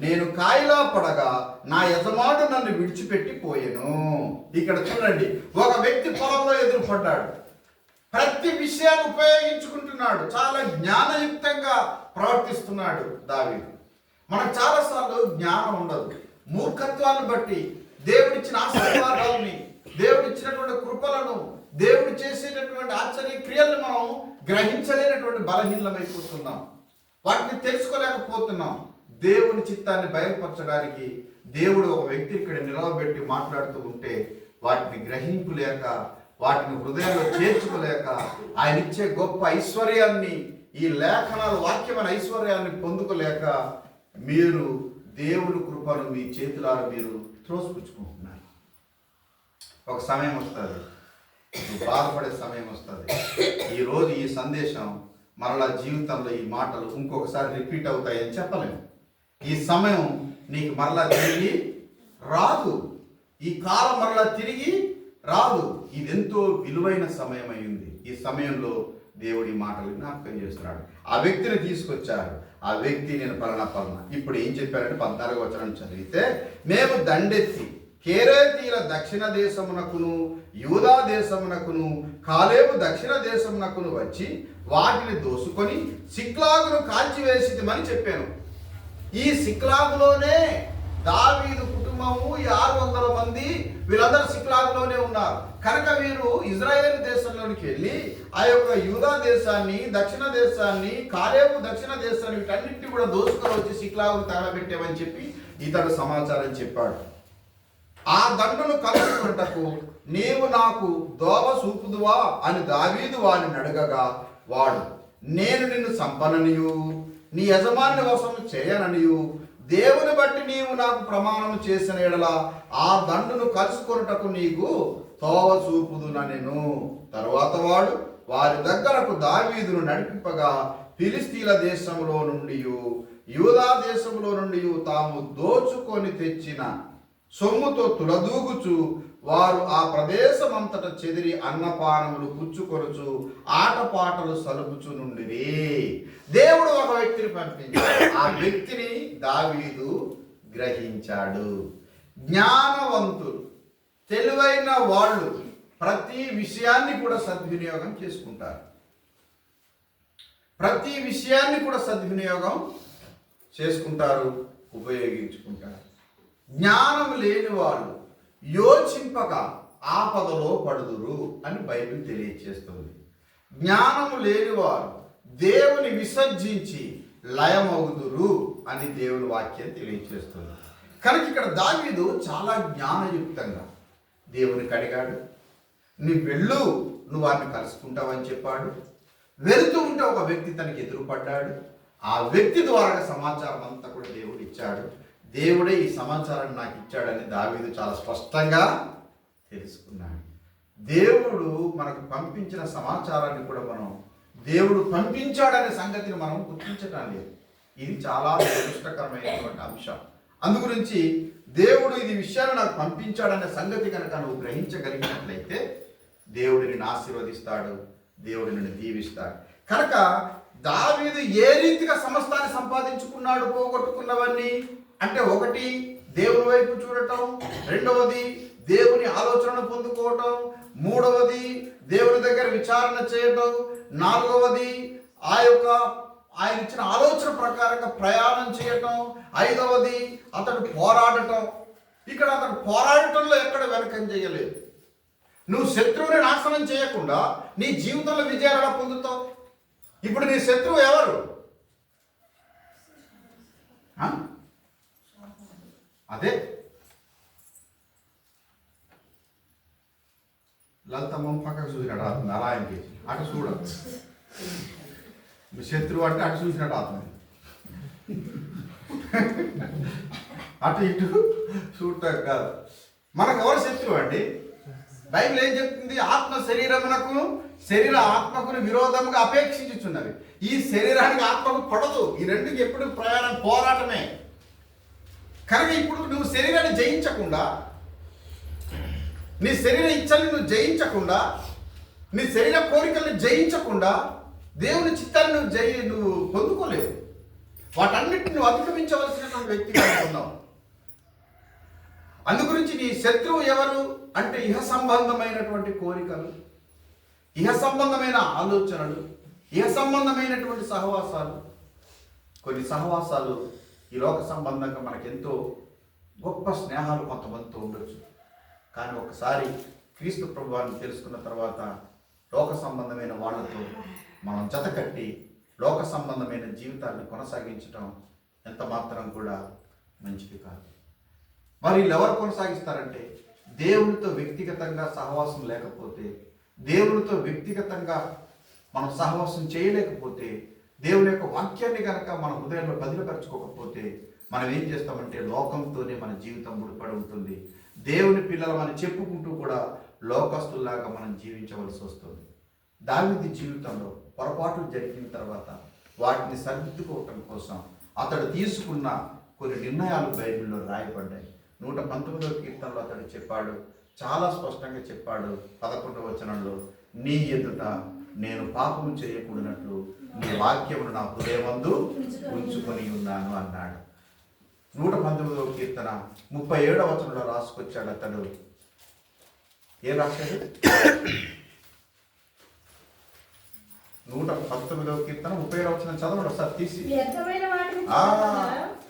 నేను కాయిలా పడగా నా యజమానుడు నన్ను విడిచిపెట్టి పోయెను. ఇక్కడ చూడండి, ఒక వ్యక్తి పొలంలో ఎదురుపడ్డాడు, ప్రతి విషయాన్ని ఉపయోగించుకుంటున్నాడు, చాలా జ్ఞానయుక్తంగా ప్రవర్తిస్తున్నాడు దావీదు. మనకు చాలాసార్లు జ్ఞానం ఉండదు, మూర్ఖత్వాన్ని బట్టి దేవుడిచ్చిన ఆశీర్వాదాలని, దేవుడిచ్చినటువంటి కృపలను, దేవుడు చేసేటటువంటి ఆశ్చర్య క్రియలను మనం గ్రహించలేనటువంటి బలహీనమైపోతున్నాం, వాటిని తెలుసుకోలేకపోతున్నాం. దేవుని చిత్తాన్ని బయలుపరచడానికి దేవుడు ఒక వ్యక్తి ఇక్కడ నిలవబెట్టి మాట్లాడుతూ ఉంటే వాటిని గ్రహింపు లేక, వాటిని హృదయంలో చేర్చుకోలేక, ఆయన ఇచ్చే గొప్ప ఐశ్వర్యాన్ని, ఈ లేఖనాల వాక్యమైన ఐశ్వర్యాన్ని పొందుకోలేక మీరు దేవుని కృపను మీ చేతులారా మీరు త్రోసిపుచ్చుకుంటున్నారు. ఒక సమయం వస్తుంది, బాధపడే సమయం వస్తుంది. ఈరోజు ఈ సందేశం మరలా జీవితంలో ఈ మాటలు ఇంకొకసారి రిపీట్ అవుతాయని చెప్పలేము. ఈ సమయం నీకు మరలా తిరిగి రాదు, ఈ కాలం మరలా తిరిగి రాదు. ఇది ఎంతో విలువైన సమయం అయింది. ఈ సమయంలో దేవుడి మాటలు జ్ఞాపకం చేస్తున్నాడు. ఆ వ్యక్తిని తీసుకొచ్చారు, ఆ వ్యక్తి నేను పలానా. ఇప్పుడు ఏం చెప్పారంటే 14వ వచనం చదివితే, మేము దండెత్తి కేరేతీల దక్షిణ దేశమునకును యూదా దేశమునకును కాలేబు దక్షిణ దేశమునకును వచ్చి వాటిని దోసుకొని సిక్లాగును కాల్చివేసిమని చెప్పాను. ఈ సిక్లాగులోనే దావీదు కుటుంబము, ఈ 600 మంది వీళ్ళందరూ సిక్లాగులోనే ఉన్నారు. కనుక వీరు ఇజ్రాయేల్ దేశంలోనికి వెళ్ళి ఆ యొక్క యూదా దేశాన్ని, దక్షిణ దేశాన్ని, కాలేబు దక్షిణ దేశాన్ని, వీటన్నింటినీ కూడా దోసుకొని వచ్చి సిక్లాగును తగలబెట్టామని చెప్పి ఇతడు సమాచారం చెప్పాడు. ఆ దండును కలుసుకున్నటకు నీవు నాకు దోవ చూపుదువా అని దావీదు వాడిని అడగగా, వాడు నేను నిన్ను సంపననియు నీ యజమాని వశం చేయననియు దేవుని బట్టి నీవు నాకు ప్రమాణం చేసిన ఎడల ఆ దండును కలుసుకొనుటకు నీకు తోవ చూపుదునెను. తరువాత వాడు వారి దగ్గరకు దావీదును నడిపింపగా ఫిలిస్తీన్ల దేశంలో నుండి యూదా దేశంలో నుండి తాము దోచుకొని తెచ్చిన సొమ్ముతో తులదూగుచు వారు ఆ ప్రదేశమంతట చెదిరి అన్నపానములు పుచ్చుకొనుచు ఆటపాటలు సలుపుచు నుండిరి. దేవుడు ఒక వ్యక్తిని పంపించాడు. ఆ వ్యక్తిని దావీదు గ్రహించాడు. జ్ఞానవంతులు, తెలివైన వాళ్ళు ప్రతి విషయాన్ని కూడా సద్వినియోగం చేసుకుంటారు. ప్రతి విషయాన్ని కూడా సద్వినియోగం చేసుకుంటారు, ఉపయోగించుకుంటారు. జ్ఞానం లేని వాళ్ళు యోచింపగా ఆపదలో పడుదురు అని బైబిల్ తెలియచేస్తుంది. జ్ఞానము లేనివారు దేవుని విసర్జించి లయమగుదురు అని దేవుని వాక్యం తెలియచేస్తుంది. కనుక ఇక్కడ దావీదు చాలా జ్ఞానయుక్తంగా దేవునికి అడిగాడు. నువ్వు వెళ్ళు, నువ్వు వారిని కలుసుకుంటావని చెప్పాడు. వెళుతూ ఉంటే ఒక వ్యక్తి తనకి ఎదురుపడ్డాడు. ఆ వ్యక్తి ద్వారా సమాచారం అంతా కూడా దేవుడు ఇచ్చాడు. దేవుడే ఈ సమాచారాన్ని నాకు ఇచ్చాడని దావీదు చాలా స్పష్టంగా తెలుసుకున్నాడు. దేవుడు మనకు పంపించిన సమాచారాన్ని కూడా మనం దేవుడు పంపించాడనే సంగతిని మనం గుర్తించటం లేదు. ఇది చాలా దురదృష్టకరమైనటువంటి అంశం. అందుగురించి దేవుడు ఇది విషయాన్ని నాకు పంపించాడనే సంగతి కనుక నువ్వు గ్రహించగలిగినట్లయితే దేవుడు నిన్ను ఆశీర్వదిస్తాడు, దేవుడు నిన్ను దీవిస్తాడు. కనుక దావీదు ఏ రీతిగా సమస్తాన్ని సంపాదించుకున్నాడు, పోగొట్టుకున్నవన్నీ అంటే, ఒకటి దేవుని వైపు చూడటం, రెండవది దేవుని ఆలోచనను పొందుకోవటం, మూడవది దేవుని దగ్గర విచారణ చేయటం, నాలుగవది ఆయన ఇచ్చిన ఆలోచన ప్రకారంగా ప్రయాణం చేయటం, ఐదవది అతడు పోరాడటం. ఇక్కడ అతడు పోరాడటంలో ఎక్కడ వెనకం చేయలేదు. నువ్వు శత్రువుని నాశనం చేయకుండా నీ జీవితంలో విజయాలు ఎలా పొందుతావు? ఇప్పుడు నీ శత్రువు ఎవరు? అదే లలితమ్మ పక్కకు చూసినాడు ఆత్మ, అలా ఆయనకి అటు చూడదు. మీ శత్రువు అంటే అటు చూసినాడు ఆత్మ, అటు ఇటు చూడటం కాదు. మనకు ఎవరు శత్రువు అండి? బైబిల్ ఏం చెప్తుంది? ఆత్మ శరీరమునకు, శరీర ఆత్మకును విరోధముగా అపేక్షించుచున్నది. ఈ శరీరానికి ఆత్మకు పడదు. ఈ రెండుకి ఎప్పుడు ప్రయాణం పోరాటమే. కనుక ఇప్పుడు నువ్వు శరీరాన్ని జయించకుండా, నీ శరీర ఇచ్చల్ని నువ్వు జయించకుండా, నీ శరీర కోరికల్ని జయించకుండా దేవుని చిత్తాన్ని నువ్వు పొందుకోలేవు. వాటన్నిటిని నువ్వు అధిగమించవలసినటువంటి వ్యక్తిగా ఉన్నావు. అందుగురించి నీ శత్రువు ఎవరు అంటే ఇహ సంబంధమైనటువంటి కోరికలు, ఇహ సంబంధమైన ఆలోచనలు, ఇహ సంబంధమైనటువంటి సహవాసాలు. కొన్ని సహవాసాలు ఈ లోక సంబంధంగా మనకెంతో గొప్ప స్నేహాలు కొంతమందితో ఉండొచ్చు. కానీ ఒకసారి క్రీస్తు ప్రభువాన్ని తెలుసుకున్న తర్వాత లోక సంబంధమైన వాళ్ళతో మనం జతకట్టి లోక సంబంధమైన జీవితాన్ని కొనసాగించడం ఎంత మాత్రం కూడా మంచిది కాదు. మరి వీళ్ళు ఎవరు కొనసాగిస్తారంటే, దేవునితో వ్యక్తిగతంగా సహవాసం లేకపోతే, దేవునితో వ్యక్తిగతంగా మనం సహవాసం చేయలేకపోతే, దేవుని యొక్క వాక్యాన్ని కనుక మన హృదయంలో బదిలపరచుకోకపోతే మనం ఏం చేస్తామంటే లోకంతోనే మన జీవితం ముడిపడి ఉంటుంది. దేవుని పిల్లలమని చెప్పుకుంటూ కూడా లోకస్తుల్లాగా మనం జీవించవలసి వస్తుంది. దావీదు జీవితంలో పొరపాట్లు జరిగిన తర్వాత వాటిని సరిదిద్దుకోవటం కోసం అతడు తీసుకున్న కొన్ని నిర్ణయాలు బైబిల్లో రాయబడ్డాయి. 119వ కీర్తనలో అతడు చెప్పాడు, చాలా స్పష్టంగా చెప్పాడు. 11వ వచనంలో, నీ ఎదుట నేను పాపము చేయకూడనట్లు నీ వాక్యమును నా హృదయమందు ఉంచుకొని ఉన్నాను అన్నాడు. 119వ కీర్తన 37వ వచనంలో రాసుకొచ్చాడు అతడు. ఏం రాశాడు? 119వ కీర్తన 37వ వచనం చదవండి ఒకసారి తీసి.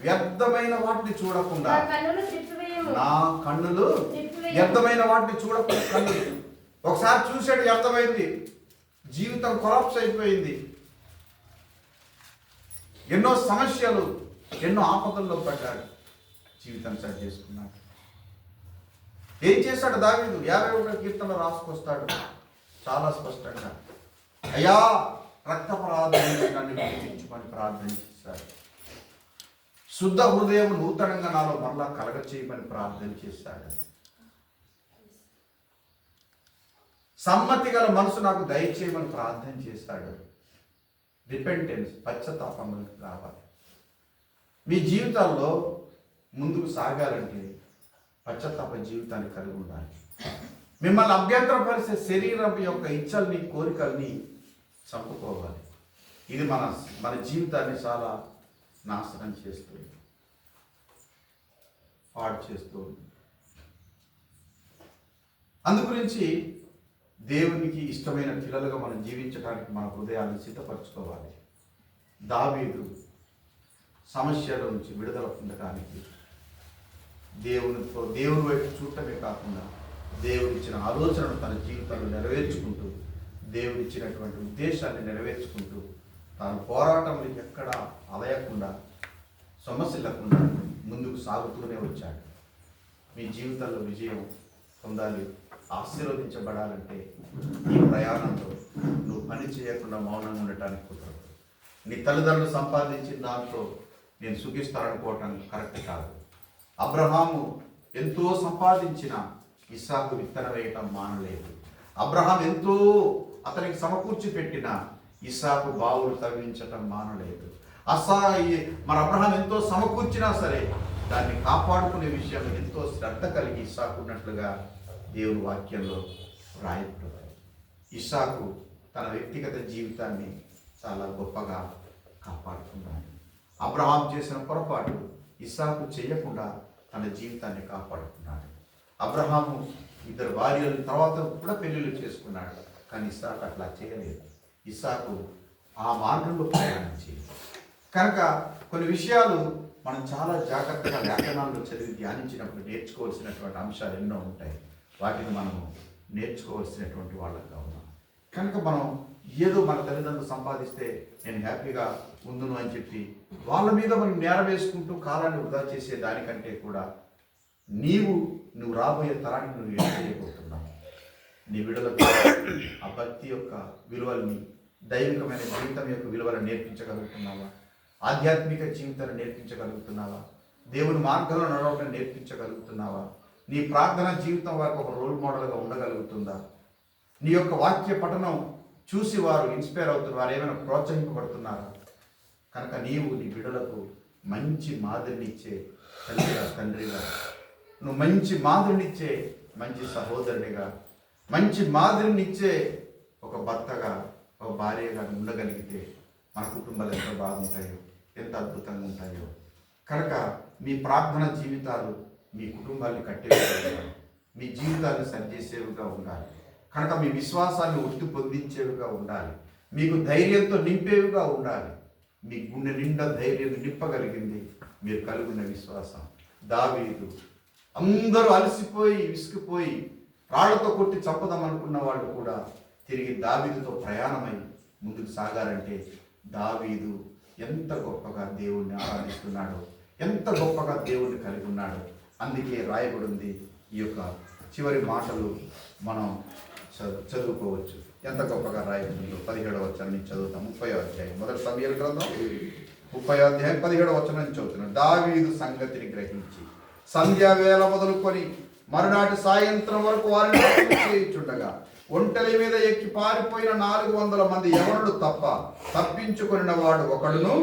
వ్యర్థమైన వాటిని చూడకుండా నా కన్నులు, వ్యర్థమైన వాటిని చూడకుండా కన్నులు. ఒకసారి చూసాడు, వ్యర్థమైంది, జీవితం కొలాప్స్ అయిపోయింది, ఎన్నో సమస్యలు, ఎన్నో ఆపదల్లో పడ్డాడు, జీవితం సరి చేసుకున్నాడు. ఏం చేశాడు దావీదు? 51వ కీర్తనలో రాసుకొస్తాడు చాలా స్పష్టంగా, అయ్యా రక్తపరాధం నన్ను విడిపించుమని ప్రార్థన చేశాడు. శుద్ధ హృదయం నూతనంగా నాలో మరలా కలగ చేయమని ప్రార్థన చేశాడు. సమ్మతి గల మనసు నాకు దయచేయమని ప్రార్థన చేశాడు. రిపెంటెన్స్, పశ్చాత్తాపంలోకి రావాలి. మీ జీవితాల్లో ముందుకు సాగాలంటే పశ్చాత్తాప జీవితాన్ని కలిగి ఉండాలి. మిమ్మల్ని అభ్యంతరపరిచే శరీరం యొక్క ఇచ్చల్ని, కోరికల్ని చంపుకోవాలి. ఇది మన జీవితాన్ని చాలా నాశనం చేస్తుంది, పాడు చేస్తుంది. అందుగురించి దేవునికి ఇష్టమైన పిల్లలుగా మనం జీవించడానికి మన హృదయాన్ని సిద్ధపరచుకోవాలి. దావీదు సమస్యల నుంచి విడుదల పొందడానికి దేవుని వైపు చూడటమే కాకుండా దేవుడిచ్చిన ఆలోచనను తన జీవితంలో నెరవేర్చుకుంటూ, దేవుడిచ్చినటువంటి ఉద్దేశాన్ని నెరవేర్చుకుంటూ, తాను పోరాటంలో ఎక్కడా అలయకుండా, సమస్యలకుండా ముందుకు సాగుతూనే వచ్చాడు. మీ జీవితంలో విజయం పొందాలి, ఆశీర్వదించబడాలంటే ఈ ప్రయాణంలో నువ్వు పని చేయకుండా మౌనంగా ఉండటానికి కుదరదు. నీ తల్లిదండ్రులు సంపాదించిన దాంతో నేను సుఖిస్తాననుకోవటం కరెక్ట్ కాదు. అబ్రహాము ఎంతో సంపాదించిన ఇస్సాకు విత్తనం వేయటం మానలేదు. అబ్రహాం ఎంతో అతనికి సమకూర్చి పెట్టిన ఇస్సాకు బావులు తవ్వించటం మానలేదు. మన అబ్రహాం ఎంతో సమకూర్చినా సరే దాన్ని కాపాడుకునే విషయంలో ఎంతో శ్రద్ధ కలిగి ఇస్సాకు ఉన్నట్లుగా దేవుని వాక్యంలో రాయబడింది. ఇస్సాకు తన వ్యక్తిగత జీవితాన్ని చాలా గొప్పగా కాపాడుకున్నాడు. అబ్రహాం చేసిన పొరపాటు ఇస్సాకు చేయకుండా తన జీవితాన్ని కాపాడుకున్నాడు. అబ్రహాము 2 భార్యల తర్వాత కూడా పెళ్లిళ్ళు చేసుకున్నాడు, కానీ ఇస్సాకు అట్లా చేయలేదు. ఇస్సాకు ఆ మార్గంలో ప్రయాణించి కనుక కొన్ని విషయాలు మనం చాలా జాగ్రత్తగా లేఖనాల్లో చదివి ధ్యానించినప్పుడు నేర్చుకోవాల్సినటువంటి అంశాలు ఎన్నో ఉంటాయి. వాటిని మనము నేర్చుకోవాల్సినటువంటి వాళ్ళగా ఉన్నాం. కనుక మనం ఏదో మన తల్లిదండ్రులు సంపాదిస్తే నేను హ్యాపీగా ఉందును అని చెప్పి వాళ్ళ మీద మనం నేర వేసుకుంటూ కాలాన్ని వృధా చేసే దానికంటే కూడా నువ్వు రాబోయే తరానికి నువ్వు ఏం చేయబోతున్నావు, నీ విడుదలకు ఆ భక్తి యొక్క విలువల్ని, దైవికమైన జీవితం యొక్క విలువలను నేర్పించగలుగుతున్నావా? ఆధ్యాత్మిక జీవితాన్ని నేర్పించగలుగుతున్నావా? దేవుని మార్గంలో నడవడం నేర్పించగలుగుతున్నావా? నీ ప్రార్థన జీవితం వారికి ఒక రోల్ మోడల్గా ఉండగలుగుతుందా? నీ యొక్క వాక్య పఠనం చూసి వారు ఇన్స్పైర్ అవుతున్నారు, వారు ఏమైనా ప్రోత్సహింపబడుతున్నారా? కనుక నీవు నీ బిడ్డలకు మంచి మాదిరినిచ్చే తండ్రిగా, నువ్వు మంచి మాదిరినిచ్చే మంచి సహోదరుడిగా, మంచి మాదిరినిచ్చే ఒక భర్తగా, ఒక భార్యగా ఉండగలిగితే మన కుటుంబాలు ఎంత బాగుంటాయో, ఎంత అద్భుతంగా ఉంటాయో. కనుక మీ ప్రార్థన జీవితాలు మీ కుటుంబాన్ని కట్టేవిగా ఉండాలి, మీ జీవితాన్ని సరిచేసేవిగా ఉండాలి. కనుక మీ విశ్వాసాన్ని ఒట్టు పొందించేవిగా ఉండాలి, మీకు ధైర్యంతో నింపేవిగా ఉండాలి. మీ గుండె నిండా ధైర్యం నింపగలిగింది మీరు కలిగిన విశ్వాసం. దావీదు అందరూ అలసిపోయి విసిగిపోయి రాళ్లతో కొట్టి చంపదాం అనుకున్న వాళ్ళు కూడా తిరిగి దావీదుతో ప్రయాణమై ముందుకు సాగారంటే దావీదు ఎంత గొప్పగా దేవుణ్ణి ఆరాధిస్తున్నాడో, ఎంత గొప్పగా దేవుణ్ణి కలిగి ఉన్నాడో. అందుకే రాయబడి ఉంది. ఈ యొక్క చివరి మాటలు మనం చదువుకోవచ్చు. ఎంత గొప్పగా రాయబడిందో 17వ వచనం నుంచి చదువుతాం. 30వ అధ్యాయం, మొదటి సమూయేలు గ్రంథం 30వ అధ్యాయం 17వ వచనం నుంచి చదువుతున్నాం. దావీదు సంగతిని గ్రహించి సంధ్యావేళ మొదలుకొని మరునాటి సాయంత్రం వరకు వారిని చేయించుండగా ఒంటెల మీద ఎక్కి పారిపోయిన 400 మంది యవనులు తప్ప తప్పించుకొనిన వాడు ఒకడును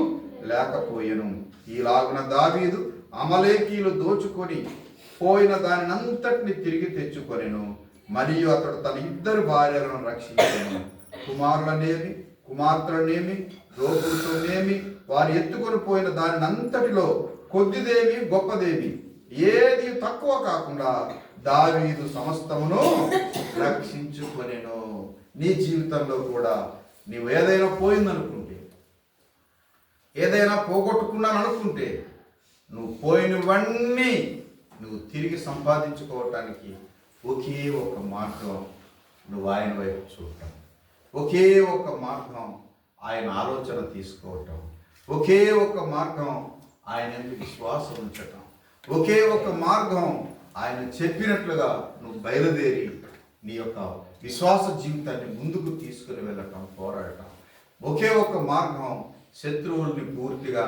లేకపోయెను. ఈలాగున దావీదు అమలేకీలు దోచుకొని పోయిన దానినంతటిని తిరిగి తెచ్చుకొనెను. మరియు అతడు తన 2 భార్యలను రక్షించెను. కుమారులనేమి కుమార్తెలనేమి దోపులతోనేమి వారు ఎత్తుకొని పోయిన దానినంతటిలో కొద్దిదేమి గొప్పదేమి ఏది తక్కువ కాకుండా దావీదు సమస్తమును రక్షించుకొనెను. నీ జీవితంలో కూడా నీవు ఏదైనా పోయిందనుకుంటే, ఏదైనా పోగొట్టుకున్నాను అనుకుంటే, నువ్వు పోయినవన్నీ నువ్వు తిరిగి సంపాదించుకోవటానికి ఒకే ఒక మార్గం నువ్వు ఆయన వైపు చూడటం, ఒకే ఒక మార్గం ఆయన ఆలోచన తీసుకోవటం, ఒకే ఒక మార్గం ఆయన విశ్వాసం ఉంచటం, ఒకే ఒక మార్గం ఆయన చెప్పినట్లుగా నువ్వు బయలుదేరి నీ యొక్క విశ్వాస జీవితాన్ని ముందుకు తీసుకుని వెళ్ళటం, పోరాడటం. ఒకే ఒక మార్గం శత్రువుల్ని పూర్తిగా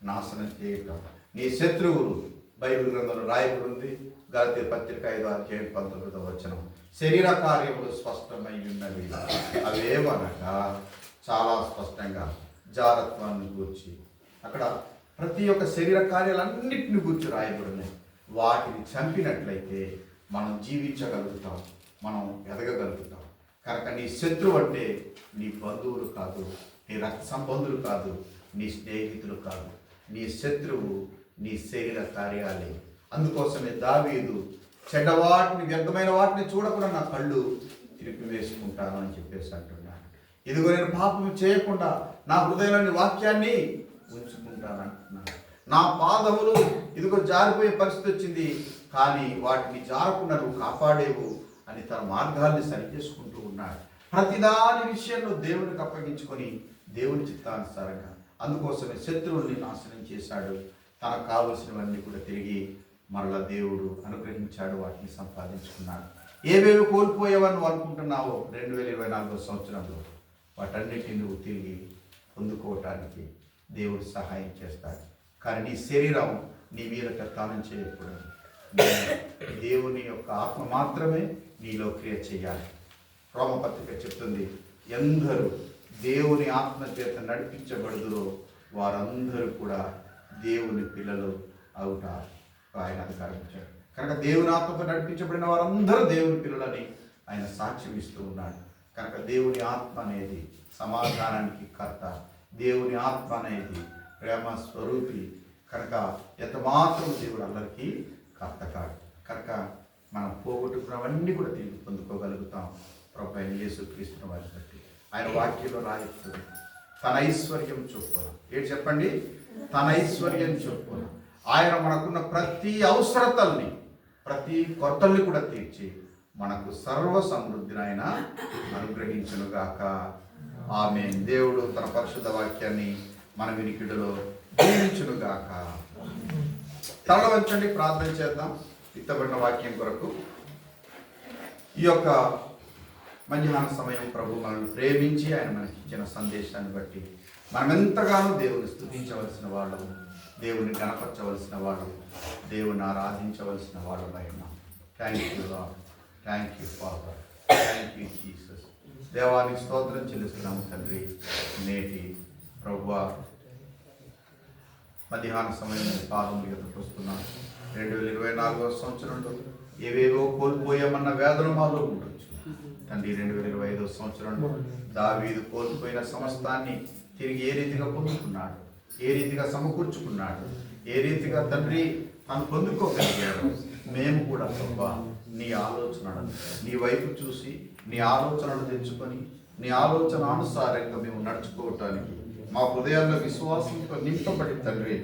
నాశనం చేయటం. నీ శత్రువులు బైబిల్ గ్రంథంలో రాయబడి ఉంది. గలతీ పత్రిక 5వ అధ్యాయం 19వ వచనం. శరీర కార్యములు స్పష్టమై ఉన్నవి. అవేమనగా చాలా స్పష్టంగా జారత్వాన్ని గూర్చి, అక్కడ ప్రతి ఒక్క శరీర కార్యాలన్నింటిని గూర్చి రాయబడి ఉన్నాయి. వాటిని చంపినట్లయితే మనం జీవించగలుగుతాం, మనం ఎదగగలుగుతాం. కనుక నీ శత్రువు అంటే నీ బంధువులు కాదు, నీ రక్త సంబంధులు కాదు, నీ స్నేహితులు కాదు. నీ శత్రువు నీ శరీర కార్యాలే. అందుకోసమే దావీదు చెడ్డవాటిని, వ్యర్థమైన వాటిని చూడకుండా నా కళ్ళు తిరిపి వేసుకుంటాను అని చెప్పేసి అంటున్నాను. ఇదిగో నేను పాపం చేయకుండా నా హృదయంలోని వాక్యాన్ని ఉంచుకుంటాను అంటున్నాను. నా పాదములు ఇదిగో జారిపోయే పరిస్థితి వచ్చింది, కానీ వాటిని జారకుండా నువ్వు కాపాడేవు అని తన మార్గాల్ని సరిచేసుకుంటూ ఉన్నాడు. ప్రతిదాని విషయంలో దేవునికి అప్పగించుకొని దేవుని చిత్తానుసారంగా. అందుకోసమే శత్రువుల్ని నాశనం చేశాడు. తనకు కావలసినవన్నీ కూడా తిరిగి మరలా దేవుడు అనుగ్రహించాడు, వాటిని సంపాదించుకున్నాడు. ఏవేవి కోల్పోయావని నువ్వు అనుకుంటున్నావో 2024 సంవత్సరంలో వాటన్నిటిని నువ్వు తిరిగి పొందుకోవటానికి దేవుడు సహాయం చేస్తాడు. కానీ నీ శరీరం నీ మీద పెత్తనం చేయకూడదు. దేవుని యొక్క ఆత్మ మాత్రమే నీలో క్రియ చేయాలి. రోమపత్రిక చెప్తుంది, ఎందరూ దేవుని ఆత్మ చేత నడిపించబడుదురో వారందరూ కూడా దేవుని పిల్లలు అవుట ఆయన అధికారం ఇచ్చాడు. కనుక దేవుని ఆత్మతో నడిపించబడిన వారందరూ దేవుని పిల్లలని ఆయన సాక్ష్యం ఇస్తూ ఉన్నాడు. కనుక దేవుని ఆత్మ అనేది సమాధానానికి కర్త, దేవుని ఆత్మ అనేది ప్రేమ స్వరూపి. కనుక ఎంత మాత్రం దేవుడు అందరికీ కర్త కాడు. కనుక మనం పోగొట్టుకున్నవన్నీ కూడా తిరిగి పొందుకోగలుగుతాం ప్రభు అయిన యేసుక్రీస్తుని వారిని బట్టి. ఆయన వాక్యంలో రాయిస్తుంది, తన ఐశ్వర్యం చొప్పున. ఏంటి చెప్పండి? తన ఐశ్వర్యం చొప్పున ఆయన మనకున్న ప్రతి అవసరతల్ని, ప్రతి కొరతల్ని కూడా తీర్చి మనకు సర్వ సమృద్ధిని ఆయన అనుగ్రహించునుగాక. ఆమేన్. దేవుడు తన పరిశుద్ధ వాక్యాన్ని మన వినికిడిలో దీవించునుగాక. తల వంచండి, ప్రార్థన చేద్దాం. విత్తబడిన వాక్యం కొరకు ఈ యొక్క మధ్యాహ్న సమయం ప్రభు మనల్ని ప్రేమించి ఆయన మనకి ఇచ్చిన సందేశాన్ని బట్టి మనం ఎంతగానో దేవుని స్తుతించవలసిన వాళ్ళు, దేవుని గణపరచవలసిన వాళ్ళు, దేవుని ఆరాధించవలసిన వాళ్ళు అయినా. Thank you lord, thank you father, thank you Jesus. దేవానికి స్తోత్రం చెల్లిస్తున్నాము తండ్రి. నేటి ప్రభువా మధ్యాహ్న సమయం పాదములు ఎదుర్కొ వస్తున్నాం. 2024 సంవత్సరంలో ఏవేవో కోల్పోయామన్న వేదన మాలో ఉండొచ్చు తండ్రి. 2025 సంవత్సరంలో దావీదు కోల్పోయిన సమస్తాన్ని తిరిగి ఏ రీతిగా పొందుకున్నాడు, ఏ రీతిగా సమకూర్చుకున్నాడు, ఏ రీతిగా తండ్రి తను పొందుకోగలిగాడు. మేము కూడా ప్రభా నీ ఆలోచనలను, నీ వైపు చూసి నీ ఆలోచనలు తెచ్చుకొని నీ ఆలోచన అనుసారంగా మేము నడుచుకోవటానికి మా హృదయాల్లో విశ్వాసంతో నింపబడి తండ్రి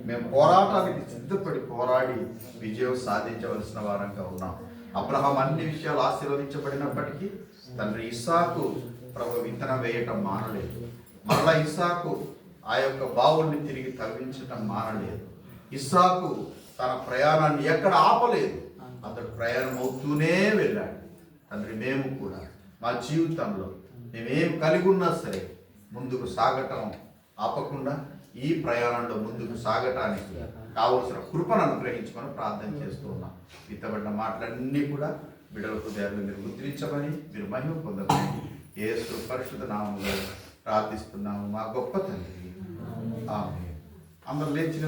మేము పోరాటానికి సిద్ధపడి పోరాడి విజయం సాధించవలసిన వారంగా ఉన్నాం. అబ్రహాం అన్ని విషయాలు ఆశీర్వదించబడినప్పటికీ తండ్రి ఇస్సాకు ప్రభు విత్తనం వేయటం మానలేదు. మరలా ఇస్సాకు ఆ యొక్క బావుల్ని తిరిగి తవ్వించటం మానలేదు. ఇస్సాకు తన ప్రయాణాన్ని ఎక్కడ ఆపలేదు, అతడు ప్రయాణం అవుతూనే వెళ్ళాడు. తండ్రి మేము కూడా మా జీవితంలో మేమేం కలిగి ఉన్నా సరే ముందుకు సాగటం ఆపకుండా ఈ ప్రయాణంలో ముందుకు సాగటానికి కావలసిన కృపను అనుగ్రహించుకొని ప్రార్థన చేస్తూ ఉన్నాం. విత్తబడిన మాటలన్నీ కూడా బిడ్డల హృదయాలను మీరు ముద్రించమని, మీరు మహిమ పొందమని యేసు పరిశుద్ధ నామములో ప్రార్థిస్తున్నాము మా గొప్ప తండ్రి. ఆమేన్. అందరూ లేచి